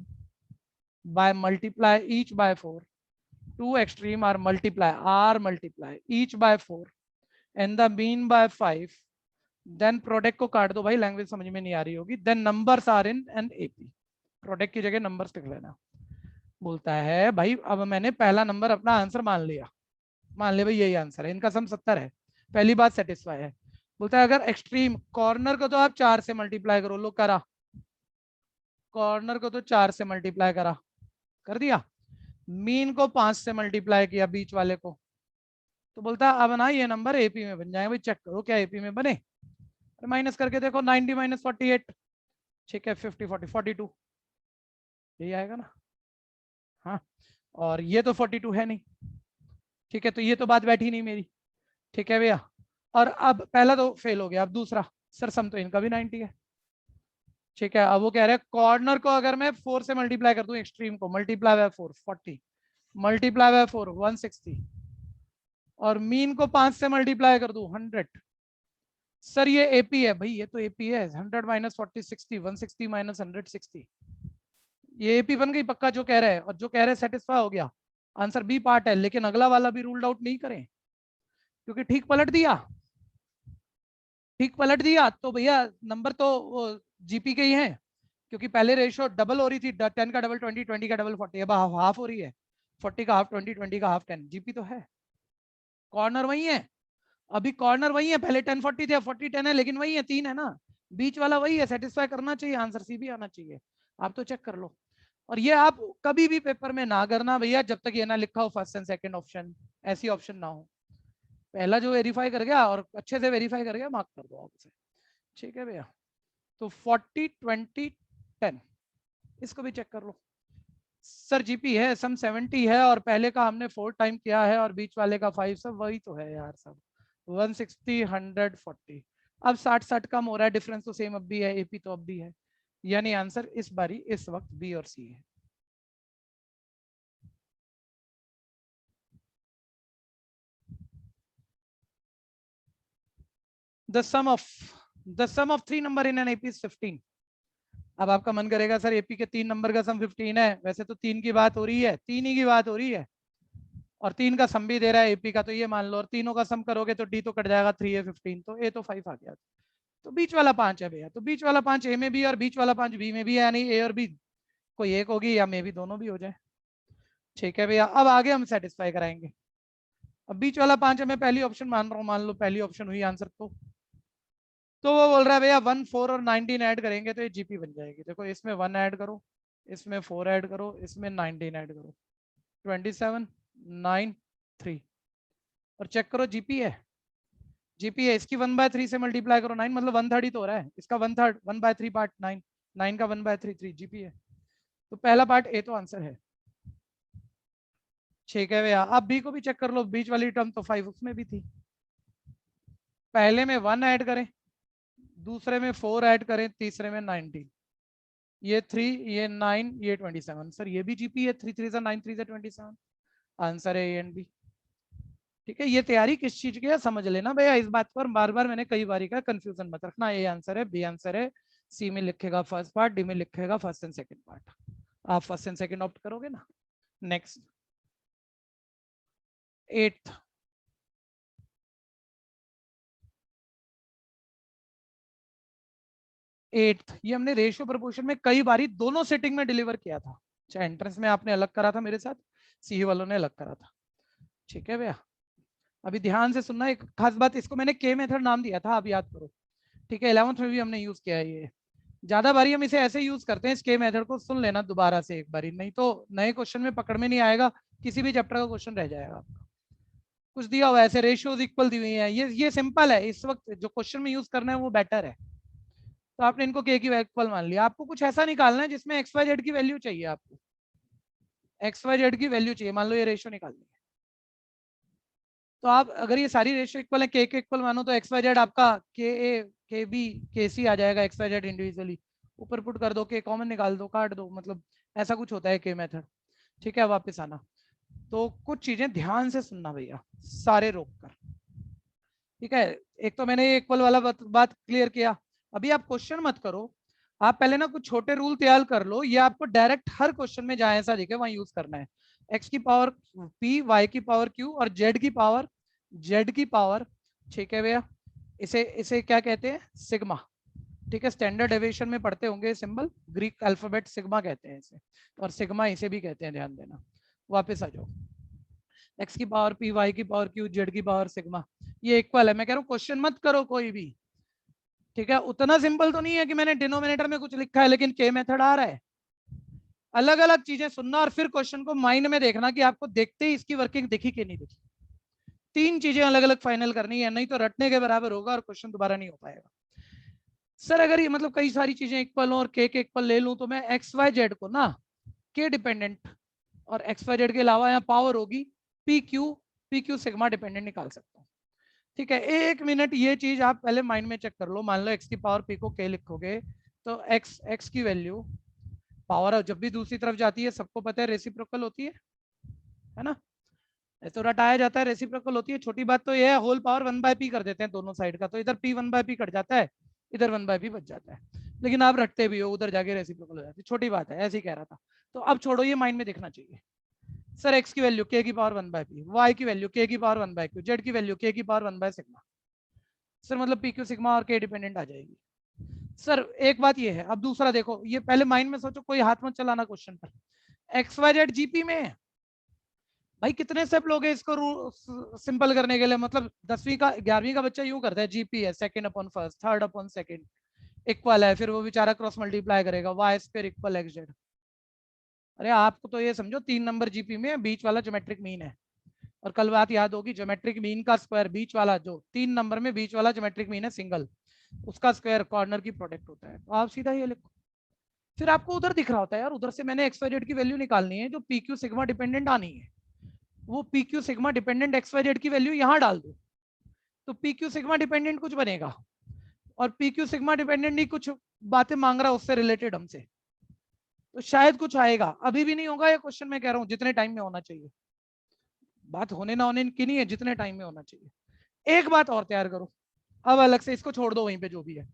by multiply each by 4, two extreme are multiply each by 4 and the mean by 5, then product को काट दो भाई, लैंग्वेज समझ में नहीं आ रही होगी, then numbers are in an AP, product की जगह नंबर्स लिख लेना। बोलता है भाई अब मैंने पहला नंबर अपना आंसर मान लिया, मान ले भाई यही आंसर है, इनका सम 70 है, पहली बात सेटिस्फाई है। बोलता है अगर एक्सट्रीम, कॉर्नर को तो आप 4 से मल्टीप्लाई करो, लो करा, कॉर्नर को तो 4 से मल्टीप्लाई करा, कर दिया, मीन को 5 से मल्टीप्लाई किया, बीच वाले को, तो बोलता है अब ना ये नंबर एपी में बन जाए, भाई चेक करो क्या एपी में बने, माइनस करके देखो 90 माइनस 48, ठीक है 50 40 42, यही आएगा ना। हाँ, और ये तो 42 है नहीं, ठीक है, तो ये तो बात बैठी नहीं मेरी। ठीक है भैया, और अब पहला तो फेल हो गया, अब दूसरा, सर सम तो इनका भी 90 है, ठीक है, अब वो कह रहे हैं कॉर्नर को अगर मैं 4 से मल्टीप्लाई कर दूं, एक्सट्रीम को मल्टीप्लाई बाय 4 40, मल्टीप्लाई बाय 4 160, और मीन को 5 से मल्टीप्लाई कर दूं 100। सर ये एपी है भाई, ये तो एपी है। 100 माइनस 40 60, 160 माइनस 100 60, ये एपी बन गई पक्का जो कह रहे हैं, और जो कह रहे हैं सेटिस्फाई हो गया। आंसर बी पार्ट है, लेकिन अगला वाला भी रूल्ड आउट नहीं करें, क्योंकि ठीक पलट दिया, ठीक पलट दिया तो भैया नंबर तो जीपी के ही हैं, क्योंकि पहले रेशियो डबल हो रही थी, 10 का डबल 20, 20 का डबल 40, अब हाफ हो रही है, 40 का हाफ 20, 20 का हाफ 10, जीपी तो है। कॉर्नर वही है, अभी कॉर्नर वही है, पहले 10 40 थे, 40 10 है, लेकिन वही है, 3 है ना, बीच वाला वही है, सेटिस्फाई करना चाहिए, आंसर सी भी आना चाहिए। आप तो चेक कर लो। और ये आप कभी भी पेपर में ना करना भैया जब तक ये ना लिखा हो फर्स्ट एंड सेकंड ऑप्शन, ऐसी ऑप्शन ना हो। पहला जो वेरीफाई कर गया और अच्छे से वेरीफाई कर गया, मार्क कर दो आप उसे। ठीक है भैया, तो 40 20 10 इसको भी चेक कर लो। सर जीपी है, सम 70 है, और पहले का हमने 4 टाइम किया है, और बीच वाले का 5, सब वही तो है यार सब। 160 100 40, अब 60 60 कम हो रहा है, डिफरेंस तो सेम अब भी है, एपी तो अब भी है, यानी आंसर इस बारी इस वक्त बी और सी है। The sum of 3 number in an AP is 15। अब आपका मन करेगा सर एपी के 3 नंबर का सम 15 है, वैसे तो 3 की बात हो रही है, 3 ही की बात हो रही है, और 3 का सम भी दे रहा है एपी का, तो ये मान लो, और तीनों का सम करोगे तो डी तो कट जाएगा, 3 है 15, तो ए तो 5 आ गया, तो बीच वाला 5 है भैया, तो बीच वाला 5 ए में भी और बीच वाला 5 बी में भी है, यानी ए और बी कोई एक होगी, या मे भी दोनों भी हो जाए। ठीक है भैया, अब आगे हम सेटिस्फाई कराएंगे। अब बीच वाला 5 है, मैं पहली ऑप्शन मान रहा हूँ, मान लो पहली ऑप्शन हुई आंसर, तो वो बोल रहा है भैया 1 4 और 19 ऐड करेंगे तो ये जीपी बन जाएगी। देखो इसमें 1 ऐड करो, इसमें 4 ऐड करो, इसमें 19 ऐड करो, 27 9 3, और चेक करो जीपी है, जीपी है, इसकी 1/3 से मल्टीप्लाई करो 9, मतलब 1/3 ही तो हो रहा है, इसका 1/3 1/3 पार्ट 9, 9 का 1/3 3 जीपी है, तो पहला पार्ट ए तो आंसर है। ठीक है भैया, अब बी को भी चेक कर लो, बीच वाली टर्म तो 5 उसमें भी थी, पहले में 1 ऐड करें, दूसरे में 4 ऐड करें, तीसरे में 19, ये 3 ये 9 ये 27, सर ये भी जीपी है, 3 3 9 3 27, आंसर है ए एंड बी। ठीक है, ये तैयारी किस चीज की है समझ लेना भैया, इस बात पर बार बार मैंने कई बार कहा, कंफ्यूजन मत रखना, ए आंसर है, बी आंसर है, सी में लिखेगा फर्स्ट पार्ट, डी में लिखेगा फर्स्ट एंड सेकंड पार्ट, आप फर्स्ट एंड सेकंड ऑप्ट करोगे ना। नेक्स्ट 8th, ये हमने रेशियो प्रोपोर्शन में कई बारी दोनों सेटिंग में डिलीवर किया था, चाहे एंट्रेंस में आपने अलग करा था मेरे साथ, सी वालों ने अलग करा था। ठीक है भैया, अभी ध्यान से सुनना, एक खास बात, इसको मैंने के मेथड नाम दिया था, आप याद करो। ठीक है, 11th में भी हमने यूज किया है, ये ज्यादा बारी हम इसे ऐसे यूज करते हैं, इस के मेथड को सुन लेना दोबारा से एक बारी, नहीं तो नए क्वेश्चन में पकड़ में नहीं आएगा, किसी भी चैप्टर का क्वेश्चन रह जाएगा आपका। कुछ दिया हुआ ऐसे रेशियोज इक्वल दी हुई है, ये सिंपल है, इस वक्त जो क्वेश्चन में यूज करना है वो बेटर है, तो आपने इनको के की इक्वल मान लिया। आपको कुछ ऐसा निकालना है जिसमें एक्स वाई जेड की वैल्यू चाहिए, आपको एक्स वाई जेड की वैल्यू चाहिए, मान लो ये रेशियो निकालनी है, तो आप अगर ये सारी रेशियो इक्वल है, के इक्वल मानो, तो एक्स वाई जेड आपका के ए के बी के सी आ जाएगा, एक्स वाई जेड इंडिविजुअली ऊपर पुट कर दो, के कॉमन निकाल दो, काट दो, मतलब ऐसा कुछ होता है के मेथड। ठीक है, वापस आना, तो कुछ चीजें ध्यान से सुनना भैया, सारे रोक कर। ठीक है, एक तो मैंने ये इक्वल वाला बात क्लियर किया, अभी आप क्वेश्चन मत करो, आप पहले ना कुछ छोटे रूल तैयार कर लो, ये आपको डायरेक्ट हर क्वेश्चन में जहां ऐसा दिखे वहां यूज करना है। एक्स की पावर पी, वाई की पावर क्यू, और जेड की पावर जेड की पावर। ठीक है भैया, इसे इसे क्या कहते हैं, सिग्मा। ठीक है, स्टैंडर्ड डेविएशन में पढ़ते होंगे सिंबल, ग्रीक अल्फाबेट सिग्मा कहते हैं इसे, और सिग्मा इसे भी कहते हैं, ध्यान देना। वापस आ जाओ, एक्स की पावर पी, वाई की पावर क्यू, जेड की पावर सिग्मा, ये इक्वल है। मैं कह रहा हूँ क्वेश्चन मत करो कोई भी, ठीक है, उतना सिंपल तो नहीं है कि मैंने डिनोमिनेटर में कुछ लिखा है लेकिन के मेथड आ रहा है। अलग अलग चीजें सुनना और फिर क्वेश्चन को माइंड में देखना कि आपको देखते ही इसकी वर्किंग दिखी कि नहीं दिखी, 3 चीजें अलग अलग फाइनल करनी है, नहीं तो रटने के बराबर होगा और क्वेश्चन दोबारा नहीं हो पाएगा। सर अगर ये मतलब कई सारी चीजें इक्वल हो और के इक्वल ले लूं, तो मैं एक्स वाई जेड को ना के डिपेंडेंट और एक्स वाई जेड के अलावा यहाँ पावर होगी पी क्यू सिग्मा डिपेंडेंट निकाल सकता हूँ। ठीक है, 1 मिनट ये चीज आप पहले माइंड में चेक कर लो, मान लो एक्स की पावर पी को के लिखोगे तो x की वैल्यू पावर जब भी दूसरी तरफ जाती है सबको पता है रेसिप्रोकल होती है ना, तो रटाया जाता है रेसिप्रोकल होती है। छोटी बात तो ये है होल पावर 1/p कर देते हैं दोनों साइड का, तो इधर p 1/p कट जाता है, इधर 1/p बच जाता है, लेकिन आप रटते भी हो उधर जाके रेसिप्रोकल हो जाती है, छोटी बात है, ऐसे ही कह रहा था। तो अब छोड़ो, ये माइंड में देखना चाहिए। सर x की वैल्यू k की पावर 1/p, y की वैल्यू k की पावर 1/q, z की वैल्यू k की पावर 1/सिग्मा। सर मतलब pq सिग्मा और k डिपेंडेंट आ जाएगी। सर एक बात ये है, अब दूसरा देखो, ये पहले माइंड में सोचो, कोई हाथ मत चलाना क्वेश्चन पर। XYZ GP में है भाई, कितने स्टेप लोगे इसको सिंपल करने के लिए? मतलब 10वीं का 11वीं का बच्चा यूं करता है, जीपी है second upon first, third upon second, equal है, फिर वो बेचारा क्रॉस मल्टीप्लाई करेगा, Y square equal X Z. अरे आपको तो ये समझो 3 नंबर जीपी में बीच वाला ज्योमेट्रिक मीन है, और कल बात याद होगी, ज्योमेट्रिक मीन का स्क्वायर बीच वाला, जो 3 नंबर में बीच वाला ज्योमेट्रिक मीन है सिंगल, उसका स्क्वायर कॉर्नर की प्रोडक्ट होता है। तो आप सीधा ये लिखो। फिर आपको उधर दिख रहा होता है यार, उधर से मैंने एक्स वाई जेड की वैल्यू निकालनी है, जो पी क्यू सिग्मा डिपेंडेंट आनी है, वो P Q sigma dependent X Y Z की वैल्यू यहाँ डाल दो, तो पी क्यू सिग्मा डिपेंडेंट कुछ बनेगा, और पी क्यू सिग्मा डिपेंडेंट ही कुछ बातें मांग रहा है उससे रिलेटेड हमसे, तो शायद कुछ आएगा। अभी भी नहीं होगा ये क्वेश्चन, मैं कह रहा हूँ जितने टाइम में होना चाहिए, बात होने ना होने की नहीं है, जितने टाइम में होना चाहिए। एक बात और तैयार करो, अब अलग से इसको छोड़ दो, वहीं पे जो भी है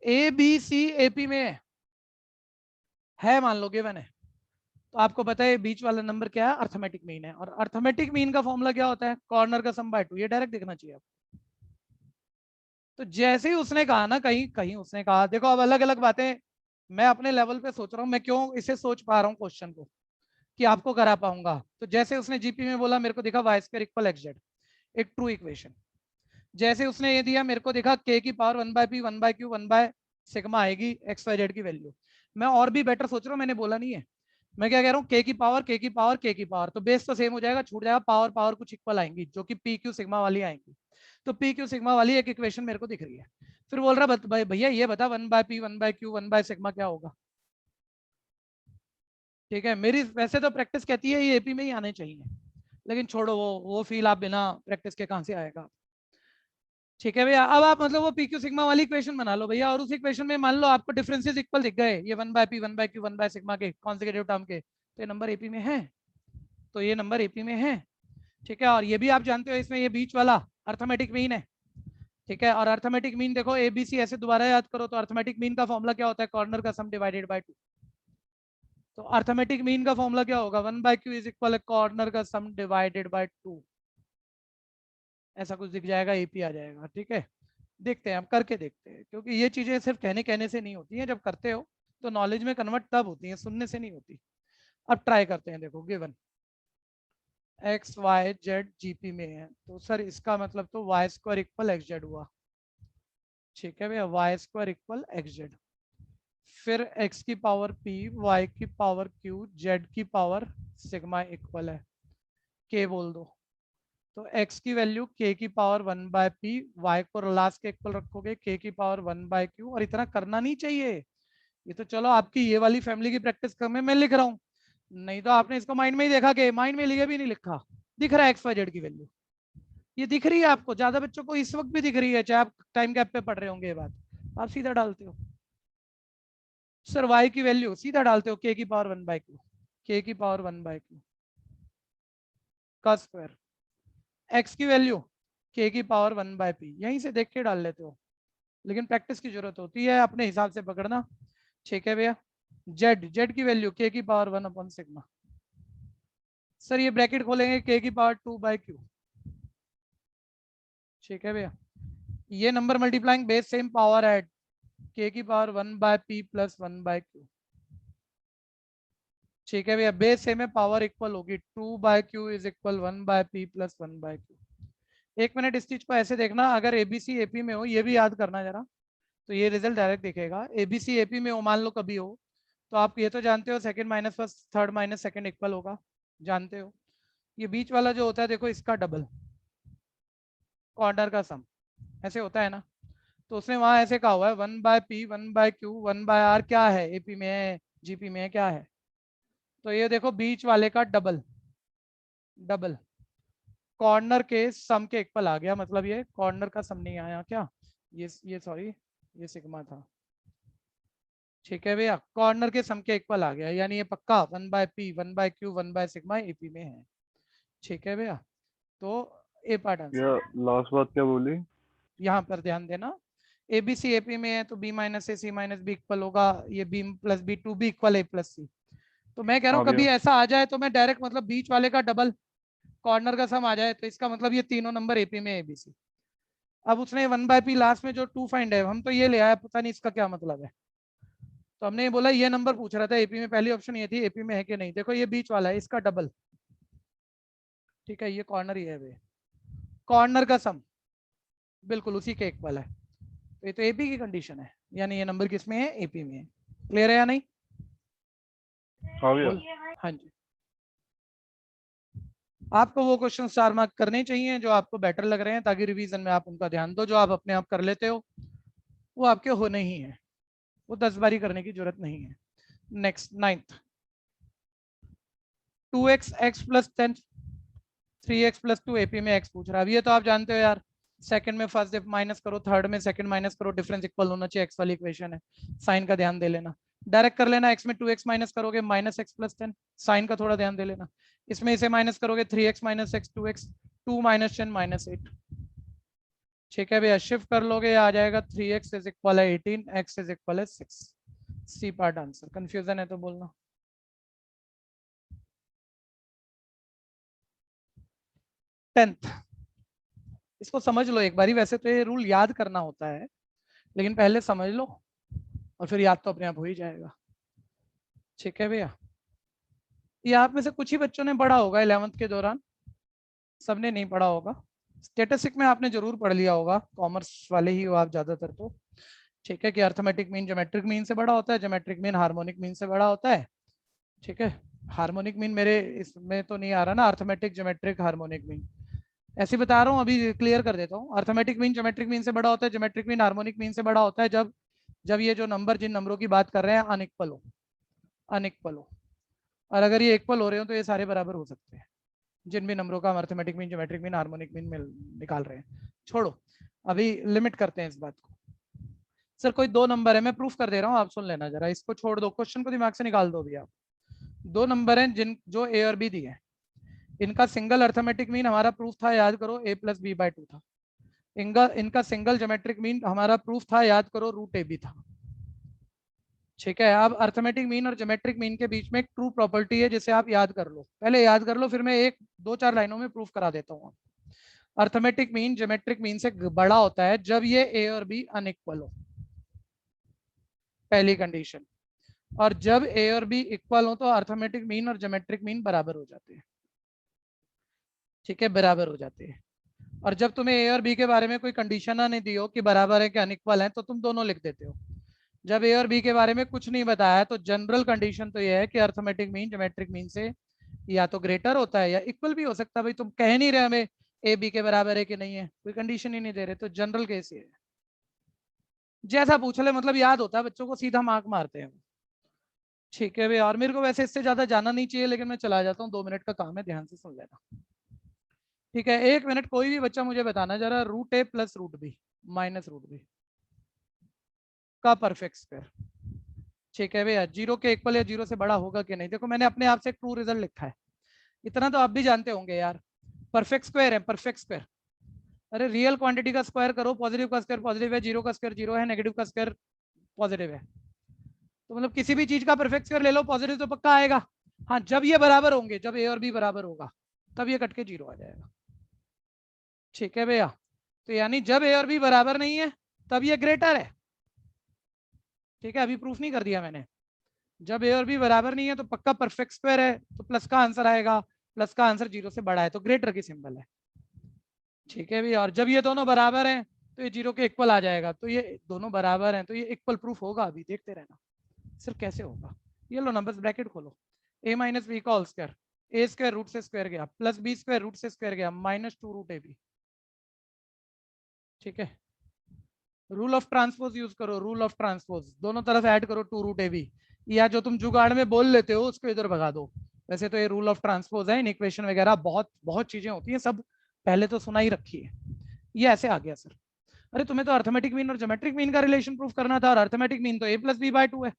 ए बी सी एपी में है मान लो गिवन है, तो आपको पता है बीच वाला नंबर क्या है, अर्थमेटिक मीन है, और अर्थमेटिक मीन का फॉर्मूला क्या होता है, कॉर्नर का सम बाय 2, ये डायरेक्ट देखना चाहिए आपको। तो जैसे ही उसने कहा ना, कहीं कहीं उसने कहा, देखो अब अलग अलग बातें मैं अपने लेवल पे सोच रहा हूँ, मैं क्यों इसे सोच पा रहा हूँ क्वेश्चन को कि आपको करा पाऊंगा। तो जैसे उसने जीपी में बोला, मेरे को दिखा Y square equal X Z, एक ट्रू इक्वेशन। जैसे उसने ये दिया, मेरे को दिखा के की पावर 1/p 1/q 1/सिग्मा आएगी एक्स वाई जेड की वैल्यू। मैं और भी बेटर सोच रहा हूँ, मैंने बोला नहीं है, मैं क्या कह रहा हूँ, के की पावर के की पावर के की पावर, तो बेस तो सेम हो जाएगा, छूट जाएगा, पावर पावर कुछ इक्वल आएंगी, जो कि पी क्यू सिग्मा वाली आएंगी। तो पी क्यू सिग्मा वाली एक इक्वेशन मेरे को दिख रही है। फिर बोल रहा भाई भैया ये बता 1/p 1/q 1/सिग्मा क्या होगा। ठीक है, मेरी वैसे तो प्रैक्टिस कहती है ये एपी में ही आने चाहिए, लेकिन छोड़ो, वो फील आप बिना प्रैक्टिस के कहां से आएगा। ठीक है भैया, अब आप मतलब वो पी क्यू सिग्मा वाली इक्वेशन बना लो भैया, और उस इक्वेशन में मान लो आपको डिफरेंसेस इक्वल दिख गए, ये 1/p 1/q 1/सिग्मा के कॉन्सेक्यूटिव टर्म के, तो ये नंबर एपी में है, तो ये नंबर एपी में है। ठीक है, और ये भी आप जानते हो इसमें ये बीच वाला अर्थमेटिक मीन है। ठीक है, और अर्थमेटिक मीन देखो एबीसी ऐसे दोबारा याद करो, तो अर्थमेटिक मीन का फॉर्मूला क्या होता है, कॉर्नर का सम डिवाइडेड बाय 2। तो अर्थमेटिक मीन का फॉर्मूला क्या होगा, 1/q इज इक्वल कॉर्नर का सम डिवाइडेड बाय 2, ऐसा कुछ दिख जाएगा, एपी आ जाएगा। ठीक है, देखते हैं, हम करके देखते हैं, क्योंकि ये चीजें सिर्फ कहने कहने से नहीं होती हैं, जब करते हो तो नॉलेज में कन्वर्ट तब होती है, सुनने से नहीं होती। अब ट्राई करते हैं, देखो given X Y Z GP में है, तो सर इसका मतलब तो Y square equal X Z हुआ। ठीक है भैया, Y square equal X Z, फिर x की पावर p, y की पावर q, z की पावर सिग्मा इक्वल है k बोल दो, तो x की वैल्यू k की पावर 1/p, y को लास्ट के इक्वल रखोगे k की पावर 1/q, और इतना करना नहीं चाहिए, ये तो चलो आपकी ये वाली फैमिली की प्रैक्टिस कर मैं लिख रहा हूँ, नहीं तो आपने इसको माइंड में ही देखा, कि माइंड में लिखे भी नहीं लिखा, दिख रहा है एक्स वाई जेड की वैल्यू, ये दिख रही है आपको, ज्यादा बच्चों को इस वक्त भी दिख रही है, चाहे आप टाइम गैप पे पढ़ रहे होंगे, ये बात आप सीधा डालते हो। सर y की वैल्यू सीधा डालते हो, k की पावर 1/q, k की पावर 1/q का स्क्वायर, x की वैल्यू k की पावर 1/p, यहीं से देख के डाल लेते हो, लेकिन प्रैक्टिस की जरूरत होती है, अपने हिसाब से पकड़ना। ठीक है भैया, z की वैल्यू k की पावर 1/सिग्मा, सर ये ब्रैकेट खोलेंगे k की पावर 2/q। ठीक है भैया, ये number multiplying base same power at k की पावर 1/p प्लस 1/q। ठीक है भैया, बेस सेम है, पावर इक्वल होगी, 2/q is equal 1/p plus 1/q। एक मिनट इस चीज को ऐसे देखना, अगर एबीसी एपी में हो, ये भी याद करना जरा, तो ये रिजल्ट डायरेक्ट दिखेगा। एबीसी एपी में हो मान लो कभी हो, तो आप ये तो जानते हो second minus first, third minus second equal होगा, जानते हो। ये बीच वाला जो होता है देखो, इसका डबल, कॉर्नर का सम, ऐसे होता है ना, तो उसने वहां ऐसे कहा हुआ है 1/p 1/q 1/r, क्या है एपी में है, जीपी में है, क्या है, तो ये देखो बीच वाले का डबल, डबल कॉर्नर के सम के इक्वल आ गया, मतलब ये कॉर्नर का सम नहीं आया क्या, ये सॉरी, ये सिग्मा था, ठीक है भैया, कॉर्नर के सम के इक्वल आ गया, यानी ये पक्का 1/p 1/q 1/सिग्मा एपी में है। ठीक है भैया, तो ए पार्ट आंसर। या लास्ट बात क्या बोली? यहाँ पर ध्यान देना, ए बी सी एपी में है तो B minus A C minus B equal होगा, ये B plus B two B equal A plus C. तो मैं कह रहा हाँ हूँ कभी भैया। ऐसा आ जाए तो मैं डायरेक्ट मतलब बीच वाले का डबल कॉर्नर का सम आ जाए, तो इसका मतलब ये तीनों नंबर एपी में एबीसी। अब उसने 1/p लास्ट में जो 2 फाइंड है, हम तो ये ले आया, पता नहीं इसका क्या मतलब है। तो हमने ये बोला, ये नंबर पूछ रहा था एपी में, पहली ऑप्शन ये थी एपी में है कि नहीं। देखो ये बीच वाला है, इसका डबल। ठीक है, ये कॉर्नर ही है वे, कॉर्नर का सम बिल्कुल उसी के इक्वल है, तो ये तो एपी की कंडीशन है, यानी ये नंबर किस में है, एपी में है। क्लियर है या नहीं? हाँ भैया। हाँ जी। आपको वो क्वेश्चन 4 मार्क करने चाहिए जो आपको बेटर लग रहे हैं, ताकि रिवीजन में आप उनका ध्यान दो। जो आप अपने आप कर लेते हो वो आपके होने ही है, वो 10 बारी करने की जरूरत नहीं है। Next 9th, 2x x plus 10 3x plus 2 AP में x पूछ रहा है। अब ये तो आप जानते हो यार, सेकंड में फर्स्ट माइनस करो, थर्ड में सेकंड माइनस करो, डिफरेंस इक्वल होना चाहिए, x वाली इक्वेशन है। साइन का ध्यान दे लेना, डायरेक्ट कर लेना, x में 2x माइनस करोगे माइनस x प्लस 10, साइन का थोड़ा ध्यान दे लेना। इसमें इसे माइनस करोगे 3x minus x 2x 2 minus 10 minus 8। ठीक है भैया, शिफ्ट कर लोगे आ जाएगा 3x इज इक्वल है 18, x इज इक्वल है 6। C part answer. कंफ्यूजन है तो बोलना। 10th, इसको समझ लो एक बारी, वैसे तो ये रूल याद करना होता है, लेकिन पहले समझ लो और फिर याद तो अपने आप हो ही जाएगा। ठीक है भैया, ये आप में से कुछ ही बच्चों ने पढ़ा होगा 11th के दौरान, सबने नहीं पढ़ा होगा। स्टेटिस्टिक में आपने जरूर पढ़ लिया होगा, कॉमर्स वाले ही हो आप ज्यादातर तो। ठीक है, कि अर्थमेटिक मीन ज्योमेट्रिक मीन से बड़ा होता है, ज्योमेट्रिक मीन हार्मोनिक मीन से बड़ा होता है। ठीक है, हार्मोनिक मीन मेरे इसमें तो नहीं आ रहा ना, अर्थमेटिक ज्योमेट्रिक हार्मोनिक मीन ऐसे बता रहा हूँ, अभी क्लियर कर देता हूँ। अर्थमेटिक मीन ज्योमेट्रिक मीन से बड़ा होता है, ज्योमेट्रिक मीन हार्मोनिक मीन से बड़ा होता है जब जब ये जो नंबर, जिन नंबरों की बात कर रहे हैं, अनइक्वल हो, अनइक्वल हो। और अगर ये इक्वल हो रहे हो तो ये सारे बराबर हो सकते हैं, जिन भी नंबरों का हम arithmetic mean geometric mean harmonic mean में निकाल रहे हैं। छोड़ो, अभी लिमिट करते हैं इस बात को। सर कोई दो नंबर है, मैं प्रूफ कर दे रहा हूँ, आप सुन लेना जरा, इसको छोड़ दो, क्वेश्चन को दिमाग से निकाल दो भी आप। दो नंबर हैं जिन जो ए और बी दिए हैं, इनका सिंगल अर्थमेटिक मीन हमारा प्रूफ था, याद करो, a प्लस बी बाई 2 था। इनका सिंगल ज्योमेट्रिक मीन हमारा प्रूफ था, याद करो, रूट ए बी था। ठीक है, अब अर्थमेटिक मीन और ज्योमेट्रिक मीन के बीच में एक ट्रू प्रॉपर्टी है जिसे आप याद कर लो, पहले याद कर लो, फिर मैं एक दो चार लाइनों में प्रूफ करा देता हूँ। अर्थमेटिक मीन ज्योमेट्रिक मीन से बड़ा होता है जब ये ए और बी अनइक्वल हो, पहली कंडीशन। और जब ए और बी इक्वल हो तो अर्थमेटिक मीन और ज्योमेट्रिक मीन बराबर हो जाते हैं। ठीक है, बराबर हो जाते हैं। और जब तुम्हें ए और बी के बारे में कोई कंडीशन नहीं दी हो कि बराबर है कि अनइक्वल है, तो तुम दोनों लिख देते हो। जब ए और बी के बारे में कुछ नहीं बताया तो जनरल कंडीशन तो ये है कि अर्थमेटिक मीन ज्योमेट्रिक मीन से या तो ग्रेटर होता है या इक्वल भी हो सकता है। भाई तुम कह नहीं रहे हमें ए बी के बराबर है कि नहीं है, कोई कंडीशन ही नहीं दे रहे, तो जनरल केस ये है। जैसा पूछ ले, मतलब याद होता है बच्चों को, सीधा मार्क मारते हैं। ठीक है भैया, और मेरे को वैसे इससे ज्यादा जाना नहीं चाहिए, लेकिन मैं चला जाता हूँ, 2 मिनट का काम है, ध्यान से सुन लेना। ठीक है, 1 मिनट, कोई भी बच्चा मुझे बताना जरा, root A plus root B minus root B का परफेक्ट स्क्वायर। ठीक है भैया, 0 के इक्वल या 0 से बड़ा होगा कि नहीं। देखो मैंने अपने आप से एक ट्रू रिजल्ट लिखा है, इतना तो आप भी जानते होंगे यार, परफेक्ट स्क्वायर है, परफेक्ट स्क्वायर। अरे रियल क्वांटिटी का स्क्वायर करो, पॉजिटिव का स्क्वायर पॉजिटिव है, 0 का स्क्वायर 0 है, नेगेटिव का स्क्वायर पॉजिटिव है। तो मतलब किसी भी चीज का परफेक्ट स्क्वायर ले लो, पॉजिटिव तो पक्का आएगा। हाँ, जब ये बराबर होंगे, जब ए और बी बराबर होगा, तब ये कट के 0 आ जाएगा। ठीक है भैया, तो यानी जब ए और बी बराबर नहीं है तब ये ग्रेटर है। ठीक है, अभी प्रूफ नहीं कर दिया मैंने। जब ए और बी बराबर नहीं है तो पक्का परफेक्ट स्क्वायर है, तो प्लस का आंसर आएगा, प्लस का आंसर 0 से बड़ा है, तो ग्रेटर की सिंबल है। ठीक है भैया, और जब ये दोनों बराबर हैं तो ये 0 के इक्वल आ जाएगा, तो ये दोनों बराबर हैं तो ये इक्वल प्रूफ होगा, अभी देखते रहना सिर्फ कैसे होगा। ये लो नंबर्स, ब्रैकेट खोलो, a माइनस बी का होल स्क्वायर, ए स्क्वायर रूट से स्क्वायर गया, प्लस बी स्क्वायर रूट से स्क्वायर गया, माइनस 2 रूट ए बी। ठीक है, रूल ऑफ ट्रांसपोज यूज करो, रूल ऑफ ट्रांसपोज, दोनों तरफ ऐड करो 2 रूट ए बी, या जो तुम जुगाड़ में बोल लेते हो उसको इधर भगा दो। वैसे तो ये रूल ऑफ ट्रांसपोज है, इन इक्वेशन वगैरह बहुत बहुत चीजें होती हैं, सब पहले तो सुना ही रखी है। ये ऐसे आ गया सर। अरे तुम्हें तो अर्थमेटिक मीन और ज्योमेट्रिक मीन का रिलेशन प्रूफ करना था, और अर्थमेटिक मीन तो a प्लस बी बाई 2 है,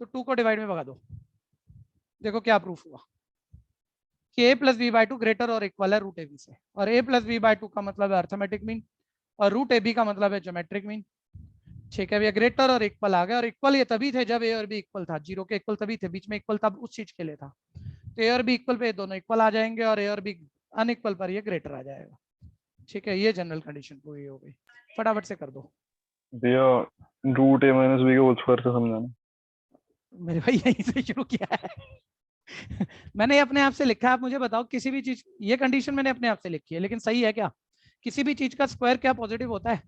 तो 2 को डिवाइड में भगा दो, देखो क्या प्रूफ हुआ कि a plus B by two greater और इक्वल है रूट ए बी से, और a plus B by two का मतलब है अर्थमेटिक मीन और रूट ए बी का मतलब है ज्योमेट्रिक मीन। ठीक है भैया, ग्रेटर और इक्वल आ गया, और इक्वल ये तभी थे जब ए और बी इक्वल था, जीरो के इक्वल तभी थे, बीच में इक्वल तब उस चीज के लिए था। तो ए और बी इक्वल पे दोनों इक्वल आ जाएंगे और ए और बी अनइक्वल पर ये ग्रेटर आ जाएगा। ठीक है, ये जनरल कंडीशन पूरी हो गई, फटाफट से कर दो। भैया रूट ए माइनस बी के होल स्क्वायर से समझाना। मेरे भाई यहीं से शुरू किया है मैंने अपने आप से लिखा है, आप मुझे बताओ किसी भी चीज, ये कंडीशन मैंने अपने आप से लिखी है, लेकिन सही है क्या? किसी भी चीज का स्क्वायर क्या पॉजिटिव होता है?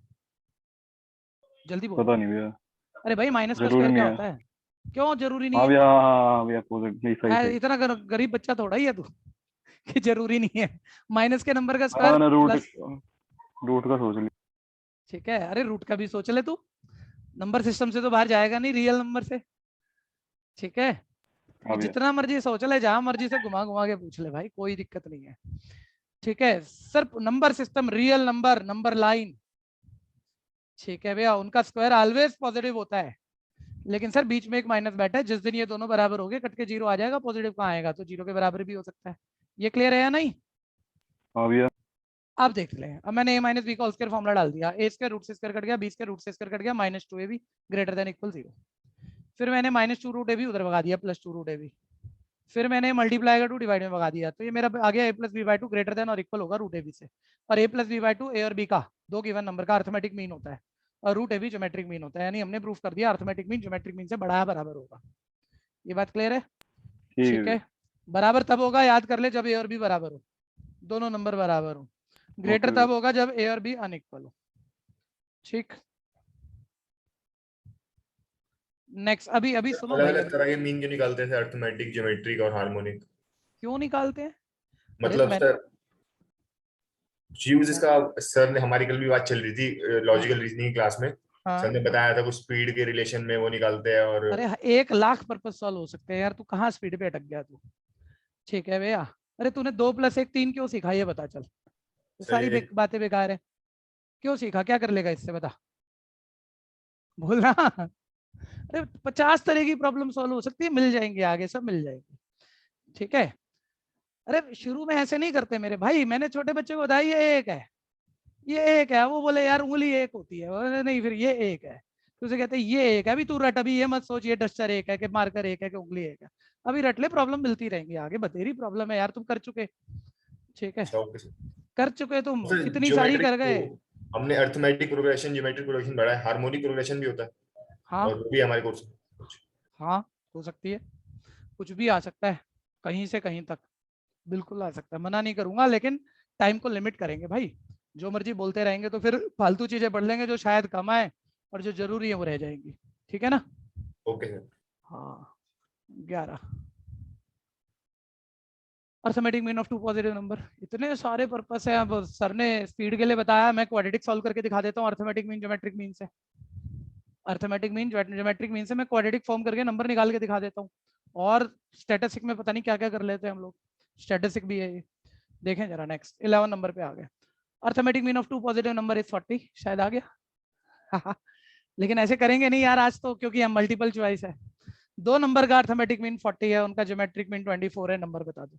जल्दी बोलो। पता नहीं भैया, अरे भाई माइनस का जरूरी स्क्वायर नहीं क्या है। होता है? क्यों जरूरी नहीं हाँ है? भैया, हाँ भैया पॉजिटिव, सही सही। इतना गरीब बच्चा थोड़ा ही है तू कि जरूरी नहीं है। माइनस के नंबर का स्क्वायर हाँ ना, रूट प्लस। रूट का सोच लिया। ठीक है, अरे रूट का भी सोच ले तू, नंबर सिस्टम से तो बाहर जाएगा नहीं, रियल नंबर से। ठीक है, हाँ भैया। जितना मर्जी सोच ले, जहां मर्जी से घुमा घुमा के पूछ ले भाई, कोई दिक्कत नहीं है। ठीक है, सिर्फ number system, real number, number line, ठीक है भैया, उनका स्क्वायर ऑलवेज पॉजिटिव होता है। लेकिन सर बीच में एक माइनस बैठा है, जिस दिन ये दोनों बराबर हो गए कट के जीरो आ जाएगा, पॉजिटिव कहाँ आएगा? तो जीरो के बराबर भी हो सकता है। ये क्लियर है या नहीं? हाँ भैया। अब देख ले, अब मैंने ए माइनस बी का होल स्क्वायर फॉर्मूला डाल दिया, ए स्क्वायर रूट से स्क्वायर कट गया, बी स्क्वायर रूट से स्क्वायर कट गया, minus two A B greater than equal zero. फिर मैंने minus two root A B उधर भगा दिया, plus two root A B. फिर मैंने मल्टीप्लाई का टू डिवाइड में भगा दिया, तो ये मेरा आ गया A plus B by two greater than और इक्वल होगा रूट ए बी से। और A plus B by two A और बी का दो गिवन नंबर का अर्थमेटिक मीन होता है, और root A B geometric mean होता है, यानी हमने प्रूफ कर दिया अर्थमेटिक मीन ज्योमेट्रिक मीन से बड़ा बराबर होगा। ये बात क्लियर है? ठीक ठीक है। है, बराबर तब होगा, याद कर ले, जब ए और बी बराबर हो, दोनों नंबर बराबर हो। ग्रेटर ओके तब होगा जब ए और बी अनइक्वल हो। ठीक, नेक्स्ट, अभी अभी सुनो अलग भाई, अलग अभी तरह के मीन क्यों निकालते थे, अर्थमेटिक, ज्योमेट्रिक और हार्मोनिक? क्यों निकालते हैं? अरे मतलब मैं, सर, यूज इसका, सर ने हमारी कल भी बात चल रही थी लॉजिकल रीजनिंग क्लास में। सर हाँ, ने बताया था कुछ स्पीड के रिलेशन में वो निकालते हैं और अरे 1 लाख पर्पज सॉल्व हो सकते हैं यार, तू कहाँ स्पीड पे अटक गया तू? ठीक है भैया, अरे तूने 2+1 3 क्यों सीखा ये बता, चल तो सर सारी एक बातें बेकार है। क्यों सीखा, क्या कर लेगा इससे, बता, बोल रहा अरे 50 तरह की प्रॉब्लम सॉल्व हो सकती है, मिल जाएंगे आगे, सब मिल जाएंगे। ठीक है, अरे शुरू में ऐसे नहीं करते मेरे भाई, मैंने छोटे बच्चे को बताया ये एक है, ये एक है, वो बोले यार उंगली एक होती है, बोले नहीं फिर ये एक है, तो उसे कहते हैं ये एक है, अभी तू रट, अभी ये मत सोच ये डस्टर एक है कि मार्कर एक है कि उंगली एक है, अभी रट ले, प्रॉब्लम मिलती रहेंगी आगे, बतेरी प्रॉब्लम है यार, तुम कर चुके। ठीक है, शौक से। कर चुके तुम, सर कितनी सारी ज्योमेट्रिक कर तो गए। हमने अर्थमेटिक प्रोग्रेशन, ज्योमेट्रिक प्रोग्रेशन पढ़ा है, हार्मोनिक प्रोग्रेशन भी होता है हाँ, और वो भी हमारे कोर्स में कुछ। हाँ, हो सकती है, कुछ भी आ सकता है, कहीं से कहीं तक बिल्कुल आ सकता है, मना नहीं करूंगा, लेकिन टाइम को लिमिट करेंगे भाई, जो मर्जी बोलते रहेंगे तो फिर फालतू चीजें पढ़ लेंगे जो शायद कम आए, और जो जरूरी है वो रह जाएंगी। ठीक है ना? Okay sir. हाँ, 11 arithmetic mean of two positive number, इतने सारे पर्पस है। अब सर ने स्पीड के लिए बताया, मैं क्वाड्रेटिक सॉल्व करके दिखा देता हूँ अर्थमेटिक मीन ज्योमेट्रिक मीन से, अर्थमेटिक मीन ज्योमेट्रिक मीन से मैं क्वाड्रेटिक फॉर्म करके नंबर निकाल के दिखा देता हूँ। और स्टैटिस्टिक में पता नहीं क्या क्या कर लेते हैं हम लोग, स्टैटिस्टिक भी है ये, देखें जरा। नेक्स्ट 11 नंबर पे आ गए, arithmetic mean of two positive number is 40, शायद आ गया लेकिन ऐसे करेंगे नहीं यार आज तो, क्योंकि हम मल्टीपल चॉइस है। दो नंबर का अर्थमेटिक मीन 40 है, उनका ज्योमेट्रिक मीन 24 है, नंबर बता दो।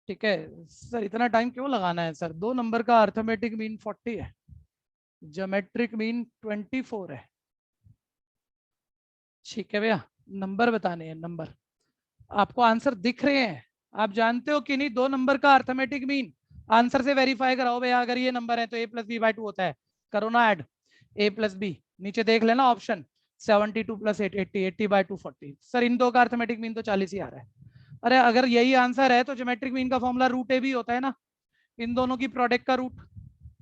ठीक है सर, इतना टाइम क्यों लगाना है सर, दो नंबर का अर्थमेटिक मीन 40 है, ज्योमेट्रिक मीन 24 है। ठीक है भैया, नंबर बताने हैं, नंबर आपको आंसर दिख रहे हैं, आप जानते हो कि नहीं, दो नंबर का अर्थमेटिक मीन, आंसर से वेरीफाई कराओ भैया, अगर ये नंबर है तो a plus B by two होता है, करो ना ऐड, a प्लस बी, नीचे देख लेना ऑप्शन 72 प्लस 80, 80 बाई 240। सर इन दो का अर्थमेटिक मीन तो 40 ही आ रहा है। अरे अगर यही आंसर है तो ज्योमेट्रिक मीन का फॉर्मूला रूट ए भी होता है ना, इन दोनों की प्रोडक्ट का रूट,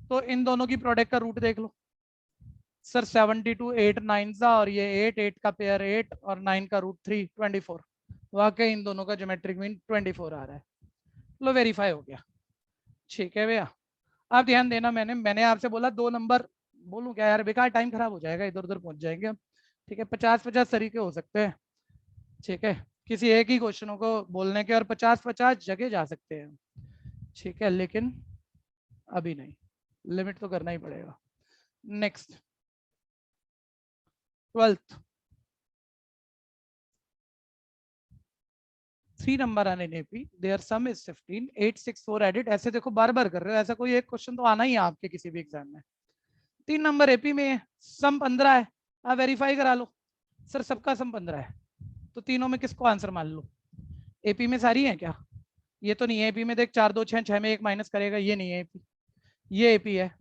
तो इन दोनों की प्रोडक्ट का रूट देख लो सर, 72 8 9 सा, और ये 8 8 का पेयर 8 और 9 का रूट 3 24, वाकई इन दोनों का ज्योमेट्रिक मीन 24 आ रहा है। लो वेरीफाई हो गया। ठीक है भैया, आप ध्यान देना, मैंने आपसे बोला दो नंबर, बोलूं क्या यार, बेकार टाइम खराब हो जाएगा, इधर उधर पहुंच जाएंगे हम। ठीक है, 50-50 तरीके हो सकते हैं। ठीक है, किसी एक ही क्वेश्चनों को बोलने के, और 50-50 जगह जा सकते हैं। ठीक है, लेकिन अभी नहीं, लिमिट तो करना ही पड़ेगा। Next 12th 3 number are in AP, their sum is 15, 864 added. ऐसे देखो बार बार कर रहे हो, ऐसा कोई एक क्वेश्चन तो आना ही है आपके किसी भी एग्जाम में। 3 नंबर एपी में है, सम 15 है, आप वेरीफाई करा लो। सर सबका सम 15 है, तो तीनों में किसको आंसर मान लो? एपी में सारी है क्या? ये तो नहीं है एपी में, देख 4 2 6 6 में 1 माइनस करेगा, ये नहीं है एपी। ये एपी है,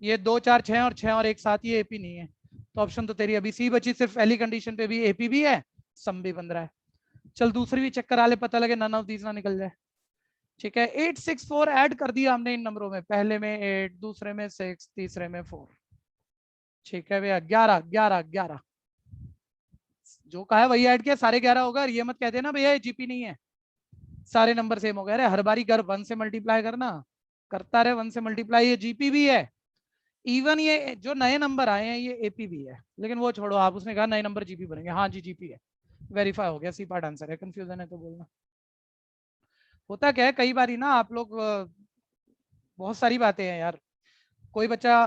ये 2 4 6 और 6 और 1 7, ये एपी नहीं है। तो ऑप्शन तो तेरी अभी सी बची, सिर्फ पहली कंडीशन पे भी एपी भी है, सम भी 15 है। चल दूसरी भी चेक करा ले, पता लगे नन ऑफ दीज ना निकल जाए। ठीक है, 864 ऐड कर दिया हमने इन नंबरों में, पहले में 8, दूसरे में 6, तीसरे में 4। ठीक है भैया, 11 11 11 जो कहा है वही ऐड किया, सारे 11 होगा। ये मत कहते ना भैया ये जीपी नहीं है, सारे नंबर सेम हो गए। अरे हर बारी कर 1 से मल्टीप्लाई करना, करता रहे 1 से मल्टीप्लाई। ये जीपी भी है, इवन ये जो नए नंबर आए हैं ये एपी भी है, लेकिन वो छोड़ो आप, उसने कहा नए नंबर जीपी बनेंगे। हाँ जी जीपी है, वेरीफाई हो गया, सी पार्ट आंसर है। कंफ्यूजन है तो बोलना। होता क्या है कई बार ना आप लोग बहुत सारी बातें हैं यार, कोई बच्चा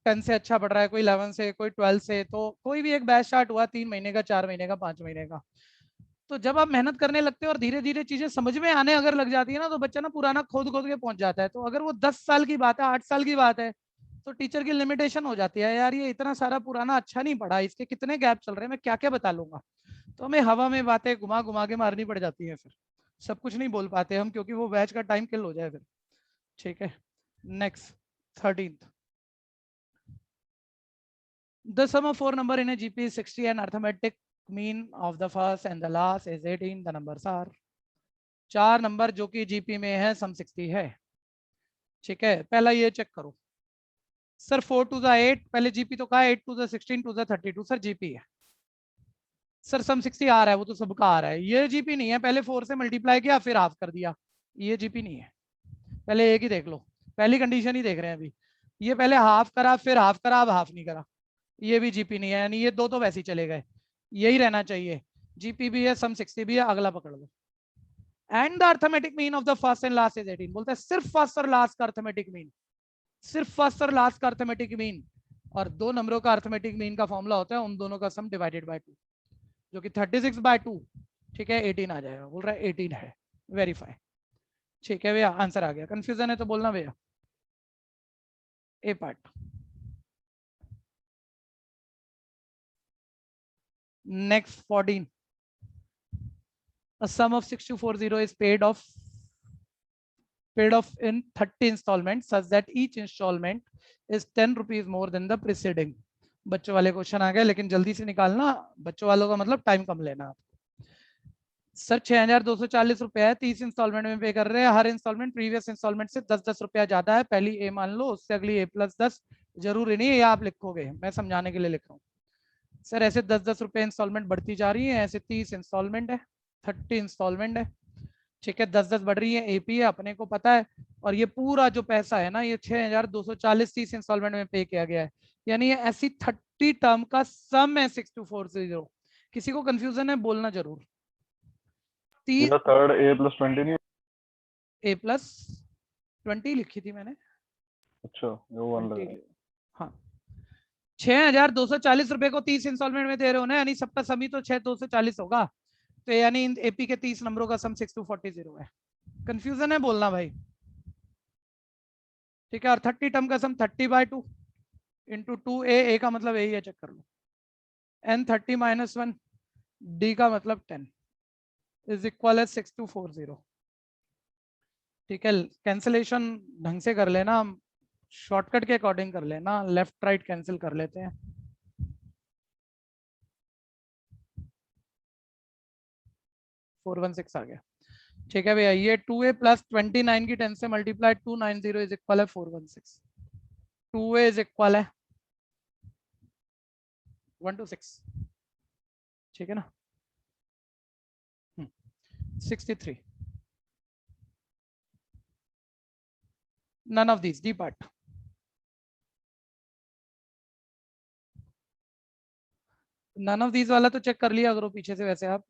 10 से अच्छा पढ़ रहा है, कोई 11 से, कोई 12 से, तो कोई भी एक बैच स्टार्ट हुआ 3 महीने का, 4 महीने का, 5 महीने का, तो जब आप मेहनत करने लगते हैं और धीरे धीरे चीजें समझ में आने अगर लग जाती है ना, तो बच्चा ना पुराना खोद खोद के पहुंच जाता है। तो अगर वो 10 साल की बात है, 8 साल की बात है, तो टीचर की लिमिटेशन हो जाती है, यार ये इतना सारा पुराना अच्छा नहीं पढ़ा, इसके कितने गैप चल रहे हैं, मैं क्या क्या बता लूंगा। तो हमें हवा में बातें घुमा घुमा के मारनी पड़ जाती है, फिर सब कुछ नहीं बोल पाते हम, क्योंकि वो बैच का टाइम किल हो जाए फिर। ठीक है, next 13th. The sum of 4 number in a GP is 60 and arithmetic mean of the first and the last is 18. The numbers are 4 number जो कि जीपी में है, सम 60 है। ठीक है, पहला ये चेक करो सर, 4 टू द 8, पहले जीपी तो कहा 8 to the 16 to the 32, sir GP है। सर सम 60 आ रहा है, वो तो सबका आ रहा है, ये जीपी नहीं है। पहले 4 से मल्टीप्लाई किया फिर हाफ कर दिया, ये जीपी नहीं है। पहले एक ही देख लो, पहली कंडीशन ही देख रहे हैं अभी। ये पहले हाफ करा फिर हाफ करा, अब हाफ नहीं करा, ये भी जीपी नहीं है, यानी ये दो तो वैसे ही चले गए, यही रहना चाहिए। जीपी भी है, सम 60 भी है, अगला पकड़ लो। And the arithmetic mean of the first and last is 18। बोलता है सिर्फ फर्स्ट और लास्ट का अर्थमेटिक मीन, सिर्फ फर्स्ट और लास्ट का अर्थमेटिक मीन, और दो नंबरों का अर्थमेटिक मीन का फॉर्मूला होता है उन दोनों का सम डिवाइडेड बाय 2, जो कि 36/2। ठीक है, 18 आ जाएगा। बोल रहा है 18 है, वेरीफाई। ठीक है भैया, आंसर आ गया। कंफ्यूजन है तो बोलना भैया। ए part. Next 14. A sum of 6240 is paid off in 30 installments such that each installment is 10 rupees more than the preceding. बच्चों वाले क्वेश्चन आ गए, लेकिन जल्दी से निकालना। बच्चों वालों का मतलब टाइम कम लेना आप। सर 6240 रुपया है, 30 इंस्टॉलमेंट में पे कर रहे हैं, हर इंस्टॉलमेंट प्रीवियस इंस्टॉलमेंट से 10-10 रुपया ज्यादा है। पहली ए मान लो, उससे अगली A+10, जरूरी नहीं है ये आप लिखोगे, मैं समझाने के लिए लिख रहा हूँ। सर ऐसे 10-10 रुपये इंस्टॉलमेंट बढ़ती जा रही है, ऐसे 30 इंस्टॉलमेंट है, 30 इंस्टॉलमेंट है। ठीक है, 10-10 बढ़ रही है, एपी है, अपने को पता है। और ये पूरा जो पैसा है ना, ये 6240 30 इंस्टॉलमेंट में पे किया गया है, यानी ये ऐसी 30 टर्म का सम है 6240। किसी को कंफ्यूजन है बोलना जरूर। थर्ड A+20 नहीं? A+20 लिखी थी मैंने। अच्छा, वो 1 लगा। हाँ, 6240 रुपए को 30 इंस्टॉलमेंट में दे रहे हो ना, यानी सबका सम ही तो 6240 होगा। तो यानी इन एपी के 30 नंबरों का सम 6240 है। कंफ्यूजन है बोलना भाई। ठीक है, और 30 टर्म का सम 30/2 इंटू 2A, ए का मतलब यही है, चेक कर लो। n 30 - 1 d का मतलब 10 इज इक्वल है 6240। ठीक है, कैंसिलेशन ढंग से कर लेना, शॉर्टकट के अकॉर्डिंग कर लेना, लेफ्ट राइट कैंसिल कर लेते हैं। $416 आ गया। ठीक है भैया, ये 2A + 29 की 10 से मल्टीप्लाई 290 इज इक्वल है 416। 2A इज इक्वल है 126। ठीक है ना, 63। none of these, D part। none of these वाला तो चेक कर लिया करो पीछे से, वैसे आप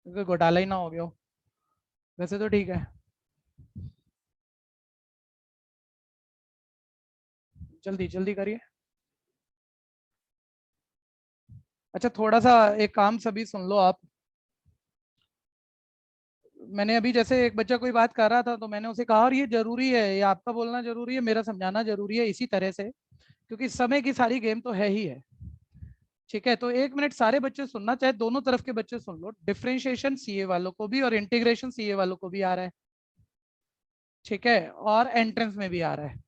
क्योंकि घोटाला ही ना हो गया हो, वैसे तो ठीक है। जल्दी जल्दी करिए। अच्छा, थोड़ा सा एक काम सभी सुन लो आप। मैंने अभी जैसे एक बच्चा कोई बात कर रहा था तो मैंने उसे कहा और ये जरूरी है, ये आपका बोलना जरूरी है, मेरा समझाना जरूरी है, इसी तरह से, क्योंकि समय की सारी गेम तो है ही है। ठीक है, तो 1 मिनट सारे बच्चे सुनना, चाहे दोनों तरफ के बच्चे सुन लो। डिफरेंशिएशन सीए वालों को भी और इंटीग्रेशन सीए वालों को भी आ रहा है। ठीक है, और एंट्रेंस में भी आ रहा है।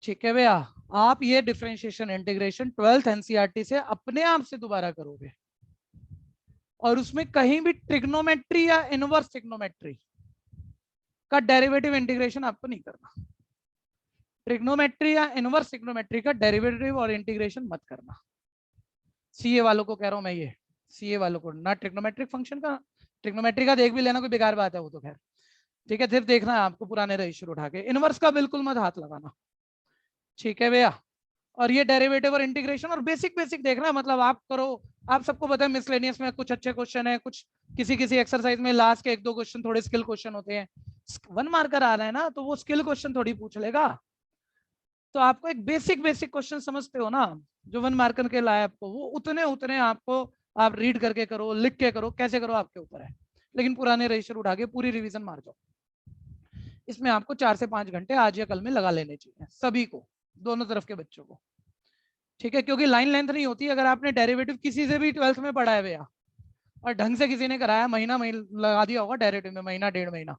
ठीक है भैया, आप ये डिफरेंशिएशन इंटीग्रेशन 12th एनसीईआरटी से अपने आप से दोबारा करोगे, और उसमें कहीं भी ट्रिग्नोमेट्री या इनवर्स ट्रिग्नोमेट्री का डेरिवेटिव इंटीग्रेशन आपको नहीं करना। ट्रिग्नोमेट्री या इनवर्स ट्रिग्नोमेट्री का डेरिवेटिव और इंटीग्रेशन मत करना। सीए वालों को कह रहा हूं मैं, ये सीए वालों को ना ट्रिग्नोमेट्रिक फंक्शन का, ट्रिग्नोमेट्री का देख भी लेना, कोई बेकार बात है वो तो खैर। ठीक है, सिर्फ देखना है आपको पुराने रजिस्टर उठा के, इनवर्स का बिल्कुल मत हाथ लगाना। ठीक है भैया, और ये डेरिवेटिव और इंटीग्रेशन और बेसिक बेसिक देखना, मतलब आप करो। आप सबको पता है मिसलेनियस में कुछ अच्छे क्वेश्चन है, कुछ किसी किसी एक्सरसाइज में लास्ट के 1-2 क्वेश्चन थोड़े स्किल क्वेश्चन होते हैं। 1 मार्कर आ रहा है ना, तो वो स्किल क्वेश्चन थोड़ी पूछ लेगा। तो आपको एक बेसिक बेसिक क्वेश्चन समझते हो ना, जो 1 मार्कर के लाए आपको, वो उतने उतने आपको आप रीड करके करो, लिख के करो, कैसे करो आपके ऊपर है। लेकिन पुराने रजिस्टर उठा के पूरी रिवीजन मार जाओ। इसमें आपको 4 से 5 घंटे आज या कल में लगा लेने चाहिए सभी को, दोनों तरफ के बच्चों को। ठीक है, क्योंकि लाइन लेंथ नहीं होती। अगर आपने डेरिवेटिव किसी से भी 12th में पढ़ा है भैया, और ढंग से किसी ने कराया, महीना लगा दिया होगा डेरिवेटिव में, महीना 1.5 महीना,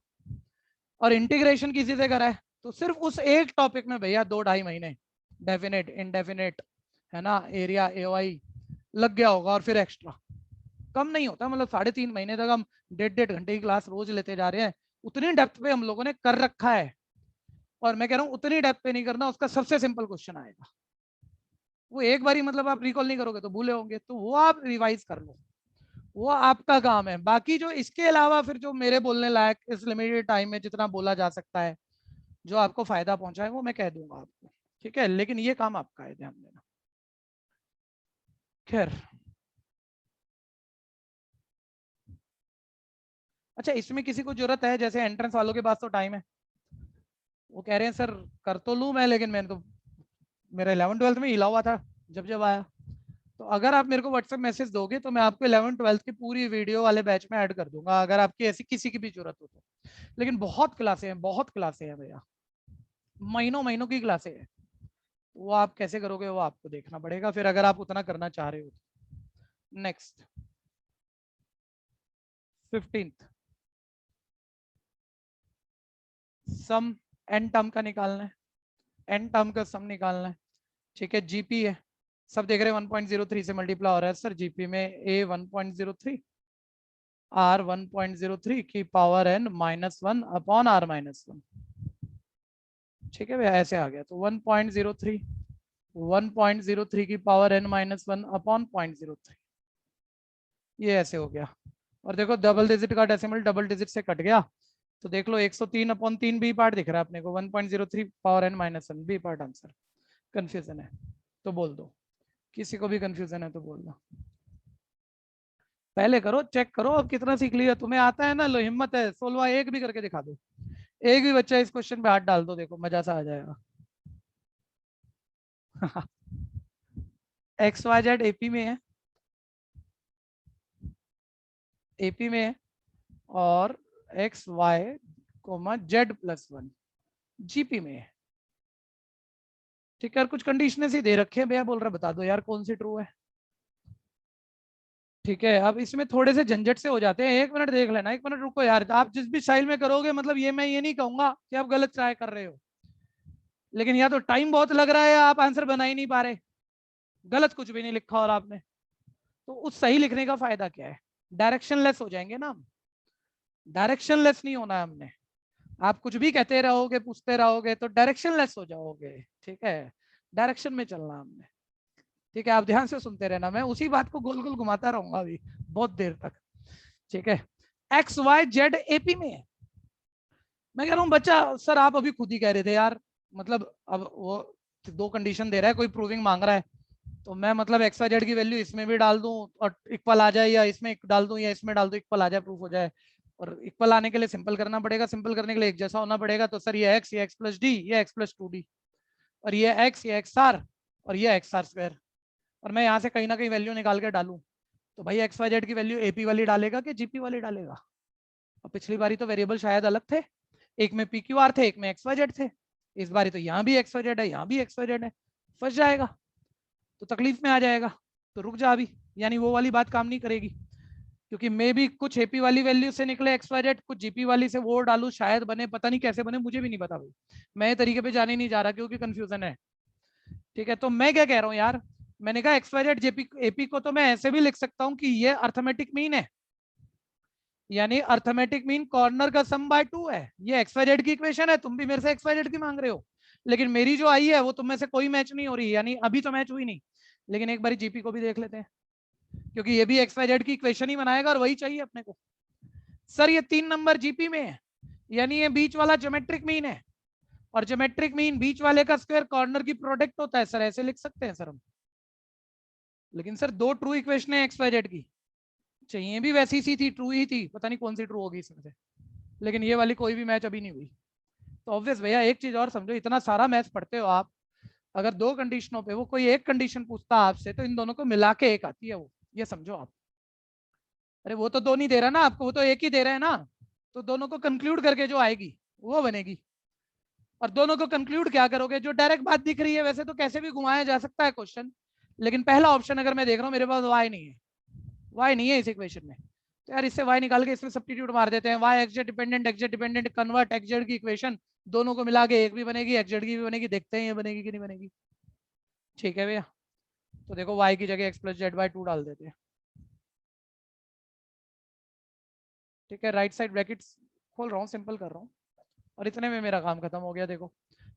और इंटीग्रेशन किसी से करा है, तो सिर्फ उस एक टॉपिक में भैया 2-2.5 महीने डेफिनेट इनडेफिनेट है ना, एरिया एओआई लग गया होगा, और फिर एक्स्ट्रा कम नहीं होता। मतलब 3.5 महीने तक हम 1.5 घंटे की क्लास रोज लेते जा रहे हैं, उतनी डेप्थ पे हम लोगों ने कर रखा है। और मैं कह रहा हूँ उतनी डेप्थ पे नहीं करना, उसका सबसे सिंपल क्वेश्चन आएगा, वो एक बार ही मतलब आप रिकॉल नहीं करोगे तो भूले होंगे, तो वो आप रिवाइज कर लो, वो आपका काम है। बाकी जो इसके अलावा फिर जो मेरे बोलने लायक इस लिमिटेड टाइम में जितना बोला जा सकता है, जो आपको फायदा पहुंचाए, वो मैं कह दूंगा आपको। ठीक है, लेकिन ये काम आपका है, ध्यान देना। खैर, अच्छा इसमें किसी को जरूरत है, जैसे एंट्रेंस वालों के पास तो टाइम है, वो कह रहे हैं सर कर तो लूं मैं, लेकिन मैंने तो मेरा 11th-12th में हिला हुआ था जब जब आया। तो अगर आप मेरे को व्हाट्सएप मैसेज दोगे तो मैं आपको 11th-12th की पूरी वीडियो वाले बैच में ऐड कर दूंगा, अगर आपकी ऐसी किसी की भी जरूरत हो तो। लेकिन बहुत क्लासे हैं, बहुत क्लासे हैं भैया, महीनों महीनों की क्लासे हैं। वो आप कैसे करोगे वो आपको देखना पड़ेगा, फिर अगर आप उतना करना चाह रहे हो तो। नेक्स्ट 15th सम एन टर्म का निकालना है, एन टर्म का सम निकालना है। ठीक है, जीपी है, सब देख रहे हैं 1.03 से मल्टीप्लाई हो रहा है सर जीपी में, ए 1.03 आर 1.03 की पावर एन -1 अपॉन आर -1। ठीक है भैया, ऐसे आ गया, तो 1.03 की पावर एन -1 अपॉन 0.03, ये ऐसे हो गया। और देखो डबल डिजिट का डेसिमल डबल डिजिट से कट गया, तो देख लो 103/3 बी पार्ट दिख रहा है अपने को, 1.03 power N -1 B part answer. Confusion है तो बोल दो, किसी को भी कंफ्यूजन है तो बोल दो। पहले करो, चेक करो अब कितना सीख लिया, तुम्हें आता है ना, लो हिम्मत है, 16 एक भी करके दिखा दो, एक भी बच्चा इस क्वेश्चन पे हाथ डाल दो, देखो मजा सा आ जाएगा। XYZ एपी में है, एपी में है, और XY, Z+1 जीपी में है। ठीक है, कुछ कंडीशनें सी दे रखे हैं भैया, बोल रहा बता दो यार कौन सी ट्रू है। ठीक है, अब इसमें थोड़े से झंझट से हो जाते हैं, 1 मिनट देख लेना, 1 मिनट रुको यार। आप जिस भी स्टाइल में करोगे, मतलब ये मैं ये नहीं कहूंगा कि आप गलत ट्राई कर रहे हो, लेकिन या तो टाइम बहुत लग रहा है या आप आंसर बना ही नहीं पा रहे, गलत कुछ भी नहीं लिखा और आपने, तो उस सही लिखने का फायदा क्या है? डायरेक्शनलेस हो जाएंगे ना हम, डायरेक्शनलेस नहीं होना है हमने। आप कुछ भी कहते रहोगे, पूछते रहोगे, तो डायरेक्शनलेस हो जाओगे। ठीक है, डायरेक्शन में चलना हमने। ठीक है, आप ध्यान से सुनते रहना, मैं उसी बात को गोल गोल घुमाता रहूंगा अभी बहुत देर तक। ठीक है, XYZ एपी में है। मैं कह रहा हूँ बच्चा, सर आप अभी खुद ही कह रहे थे यार, मतलब अब वो 2 कंडीशन दे रहा है, कोई प्रूविंग मांग रहा है, तो मैं मतलब XYZ की वैल्यू इसमें भी डाल दूं और इक्वल आ जाए, या इसमें डाल दूं या इसमें डाल दूं, इक्वल आ जाए, प्रूफ हो जाए। और इक्वल आने के लिए सिंपल करना पड़ेगा, सिंपल करने के लिए एक जैसा होना पड़ेगा, तो सर ये x, ये x+d, ये x+2d, और ये x, ये xr, और ये xr²। और मैं यहाँ से कहीं ना कहीं वैल्यू निकाल के डालूं, तो भाई XYZ की वैल्यू एपी वाली डालेगा कि जीपी वाली डालेगा? और पिछली बारी तो वेरिएबल शायद अलग थे, एक में PQR थे, एक में XYZ थे। इस बारी तो यहाँ भी XYZ है, यहाँ भी XYZ है, फंस जाएगा तो तकलीफ में आ जाएगा। तो रुक जा अभी, यानी वो वाली बात काम नहीं करेगी, क्योंकि मैं भी कुछ AP वाली वैल्यू से निकले XYZ, कुछ GP वाली से वो डालू, शायद बने, पता नहीं कैसे बने, मुझे भी नहीं पता भाई, मैं तरीके पे जाने नहीं जा रहा क्योंकि कंफ्यूजन है। ठीक है, तो मैं क्या कह रहा हूँ यार, मैंने कहा XYZ JP AP को तो मैं ऐसे भी लिख सकता हूँ कि ये अर्थमेटिक मीन है, यानी अर्थमेटिक मीन कॉर्नर का सम बाय 2 है। ये XYZ की इक्वेशन है, तुम भी मेरे से XYZ की मांग रहे हो, लेकिन मेरी जो आई है वो तुम में से कोई मैच नहीं हो रही, यानी अभी तो मैच हुई नहीं। लेकिन एक बार GP को भी देख लेते हैं, क्योंकि ये भी XYZ की इक्वेशन ही बनाएगा और वही चाहिए अपने को। सर ये 3 नंबर GP में है, यानी ये बीच वाला ज्योमेट्रिक मीन है, और ज्योमेट्रिक मीन बीच वाले का स्क्वायर कॉर्नर की प्रोडक्ट होता है। सर ऐसे लिख सकते हैं सर हम, लेकिन सर 2 ट्रू इक्वेशन है XYZ की, चाहिए भी वैसी सी थी, ट्रू ही थी, पता नहीं कौन सी ट्रू होगी इसमें से, लेकिन ये वाली कोई भी मैच अभी नहीं हुई। तो ऑब्वियस भैया एक चीज और समझो, इतना सारा मैच पढ़ते हो आप, अगर 2 कंडीशनों पे वो कोई एक कंडीशन पूछता आपसे तो इन दोनों को मिला के एक आती है वो, ये समझो आप। अरे वो तो 2 नहीं दे रहा ना आपको, वो तो एक ही दे रहा है ना, तो दोनों को कंक्लूड करके जो आएगी वो बनेगी। और दोनों को कंक्लूड क्या करोगे, जो डायरेक्ट बात दिख रही है, वैसे तो कैसे भी घुमाया जा सकता है क्वेश्चन, लेकिन पहला ऑप्शन अगर मैं देख रहा हूँ मेरे पास y नहीं है, y नहीं है इस इक्वेशन में, तो यार इससे y निकाल के इसमें सब्स्टिट्यूट मार देते हैं, y xz dependent convert xz की इक्वेशन, दोनों को मिला के एक भी बनेगी, xz की भी बनेगी, देखते हैं ये बनेगी कि नहीं बनेगी। ठीक है भैया, तो देखो y की जगह x + z/2 डाल देते हैं। ठीक है, राइट साइड ब्रैकेट्स खोल रहा हूँ, सिंपल कर रहा हूँ, और इतने में मेरा काम खत्म हो गया। देखो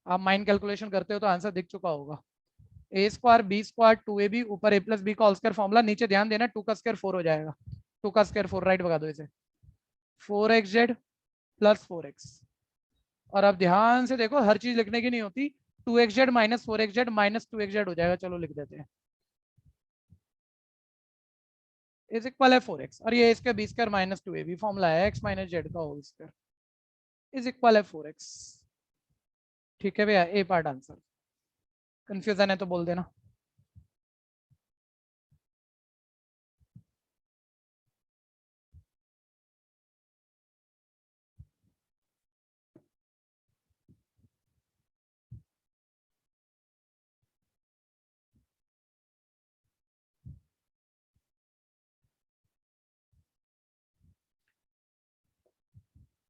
आप माइंड कैलकुलेशन करते हो तो आंसर दिख चुका होगा, a² b² 2ab ऊपर a + b का होल स्क्वायर फॉर्मूला, नीचे ध्यान देना 2 का स्क्वायर 4 हो जाएगा, 2 का स्क्वायर 4 राइट भगा दो इसे, 4xz + 4x। और अब ध्यान से देखो, हर चीज लिखने की नहीं होती, 2xz - 4xz - 2xz हो जाएगा, चलो लिख देते हैं, इज इक्वल है 4x, और ये इसका b² - 2ab फॉर्मूला है, x - z का होल स्क्वायर इज इक्वल है 4x। ठीक है भैया, ए पार्ट आंसर। कंफ्यूजन है तो बोल देना।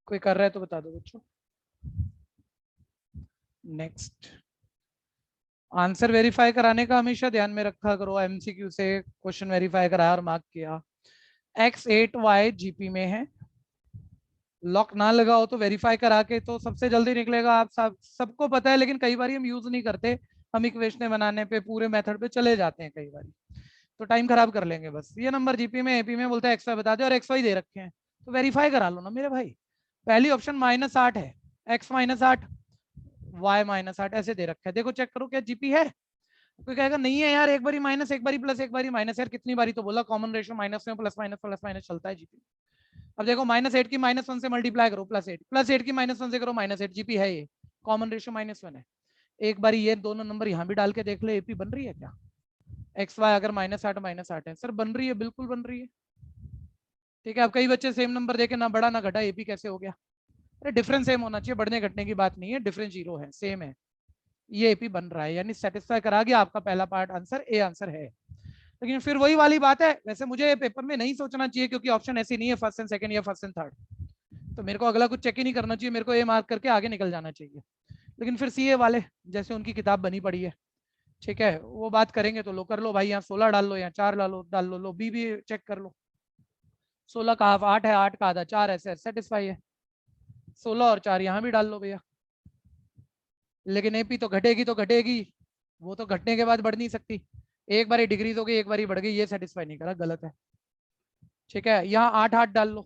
कोई कर रहा है तो बता दो बच्चों। नेक्स्ट, आंसर वेरीफाई कराने का हमेशा ध्यान में रखा करो, MCQ से क्वेश्चन वेरीफाई कराया और मार्क किया। x8y GP में है, लॉक ना लगा हो तो वेरीफाई करा के तो सबसे जल्दी निकलेगा, आप सबको पता है, लेकिन कई बार हम यूज नहीं करते, हम इक्वेशन बनाने पे पूरे मेथड पे चले जाते हैं कई बार, तो टाइम खराब कर लेंगे बस। ये नंबर GP में AP में बोलता है XY बता दे, और XY दे रखे हैं तो वेरीफाई करा लो ना मेरे भाई। पहली ऑप्शन -8 है, x - 8 y - 8 ऐसे दे रखा है, देखो चेक करो क्या GP है। कोई कहेगा नहीं है यार, एक बारी माइनस, एक बारी प्लस, एक बारी माइनस, यार कितनी बारी तो बोला, कॉमन रेशियो माइनस में प्लस माइनस चलता है GP। अब देखो -8 की -1 से मल्टीप्लाई करो, +8 की -1 से करो -8, GP है ये, कॉमन रेशियो -1 है। एक बारी ये दोनों नंबर यहाँ भी डाल के देख ले, AP बन रही है क्या? XY अगर -8 है सर, बन रही है, बिल्कुल बन रही है। ठीक है, अब कई बच्चे सेम नंबर देके ना बढ़ा ना घटा, AP कैसे हो गया? अरे डिफरेंस सेम होना चाहिए, बढ़ने घटने की बात नहीं है, डिफरेंस 0 है, सेम है, ये AP बन रहा है, यानी सेटिस्फाई करा गया आपका पहला पार्ट आंसर, ए आंसर है। लेकिन फिर वही वाली बात है, वैसे मुझे पेपर में नहीं सोचना चाहिए, क्योंकि ऑप्शन ऐसी नहीं है फर्स्ट एंड सेकंड या फर्स्ट एंड थर्ड, तो मेरे को अगला कुछ चेक ही नहीं करना चाहिए, मेरे को ए मार्क करके आगे निकल जाना चाहिए। लेकिन फिर CA वाले जैसे उनकी किताब बनी पड़ी है, ठीक है, वो बात करेंगे तो लो कर लो भाई, यहाँ 16 डाल लो, यहाँ 4 डाल लो, लो बी भी चेक कर लो, 16 का हाफ 8 है, 8 का आधा 4 है, सेटिस्फाई है, 16 और 4 यहाँ भी डाल लो भैया। लेकिन AP तो घटेगी, वो तो घटने के बाद बढ़ नहीं सकती, एक बारी डिक्रीज हो गई, एक बारी बढ़ गई, ये सेटिस्फाई नहीं करा, गलत है। ठीक है, यहाँ 8 डाल लो,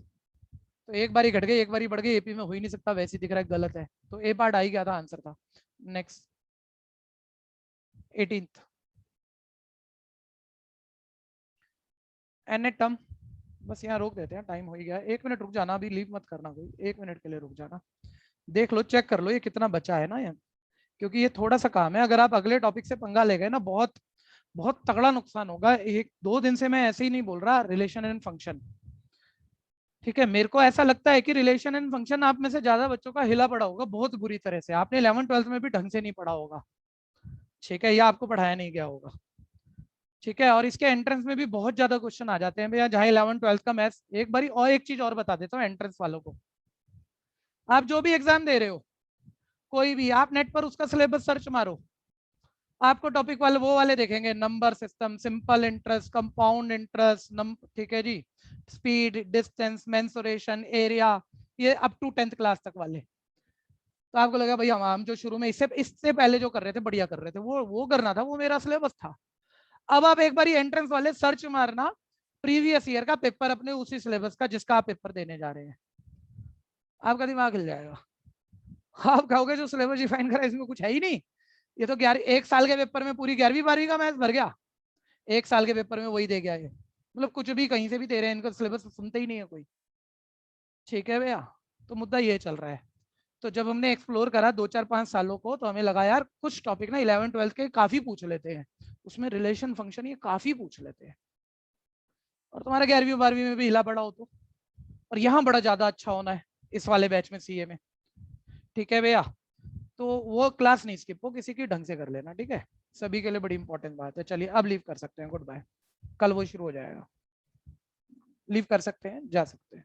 तो एक बारी घट गई, एक बारी बढ़ गई, AP में हो ही नहीं सकता, वैसे दिख रहा है, गलत है, तो ए पार्ट आई गया था, आंसर था। नेक्स्ट 18th एन टर्म, बस यहाँ रोक देते हैं, टाइम हो ही गया, 1 मिनट रुक जाना, अभी लीव मत करना कोई, 1 मिनट के लिए रुक जाना, देख लो, चेक कर लो ये कितना बचा है ना यार, क्योंकि ये थोड़ा सा काम है, अगर आप अगले टॉपिक से पंगा ले गए ना, बहुत बहुत तगड़ा नुकसान होगा। 1-2 दिन से मैं ऐसे ही नहीं बोल रहा, रिलेशन एंड फंक्शन, ठीक है, मेरे को ऐसा लगता है कि रिलेशन एंड फंक्शन आप में से ज्यादा बच्चों का हिला पड़ा होगा बहुत बुरी तरह से, आपने 11th-12th में भी ढंग से नहीं पढ़ा होगा, ठीक है, या आपको पढ़ाया नहीं गया होगा, ठीक है। और इसके एंट्रेंस में भी बहुत ज्यादा क्वेश्चन आ जाते हैं भैया, जहाँ 11th-12th का मैथ्स। एक बारी और एक चीज और बता देता हूँ एंट्रेंस वालों को, आप जो भी एग्जाम दे रहे हो कोई भी, आप नेट पर उसका सिलेबस सर्च मारो, आपको टॉपिक वाले वो वाले देखेंगे, number system, simple interest, compound interest, ठीक है जी, स्पीड, डिस्टेंस, मेंसुरेशन, एरिया, ये अप टू 10th क्लास तक वाले। तो आपको लगा भाई हम जो शुरू में इससे पहले जो कर रहे थे बढ़िया कर रहे थे, वो करना था, वो मेरा सिलेबस था। अब आप एक बार एंट्रेंस वाले सर्च मारना प्रीवियस ईयर का पेपर अपने उसी सिलेबस का जिसका आप पेपर देने जा रहे हैं, आपका दिमाग हिल जाएगा। आप कहोगे जो सिलेबस डिफाइन करा इसमें कुछ है ही नहीं, ये तो 1 साल के पेपर में पूरी 11वीं-12वीं का मैथ्स भर गया, 1 साल के पेपर में वही दे गया ये, मतलब कुछ भी कहीं से भी दे रहे हैं, इनका सिलेबस सुनते ही नहीं है कोई, ठीक है भैया। तो मुद्दा ये चल रहा है। तो जब हमने एक्सप्लोर करा 2-4-5 सालों को, तो हमें लगा यार कुछ टॉपिक ना 11th-12th के काफी पूछ लेते हैं, उसमें रिलेशन फंक्शन ये काफी पूछ लेते हैं, और तुम्हारा 11वीं-12वीं में भी हिला पड़ा हो तो, और यहाँ बड़ा ज्यादा अच्छा होना है इस वाले बैच में सीए में, ठीक है भैया। तो वो क्लास नहीं स्किप हो किसी की, ढंग से कर लेना, ठीक है, सभी के लिए बड़ी इंपॉर्टेंट बात है। चलिए अब लीव कर सकते हैं, गुड बाय, कल वो शुरू हो जाएगा, लीव कर सकते हैं, जा सकते हैं।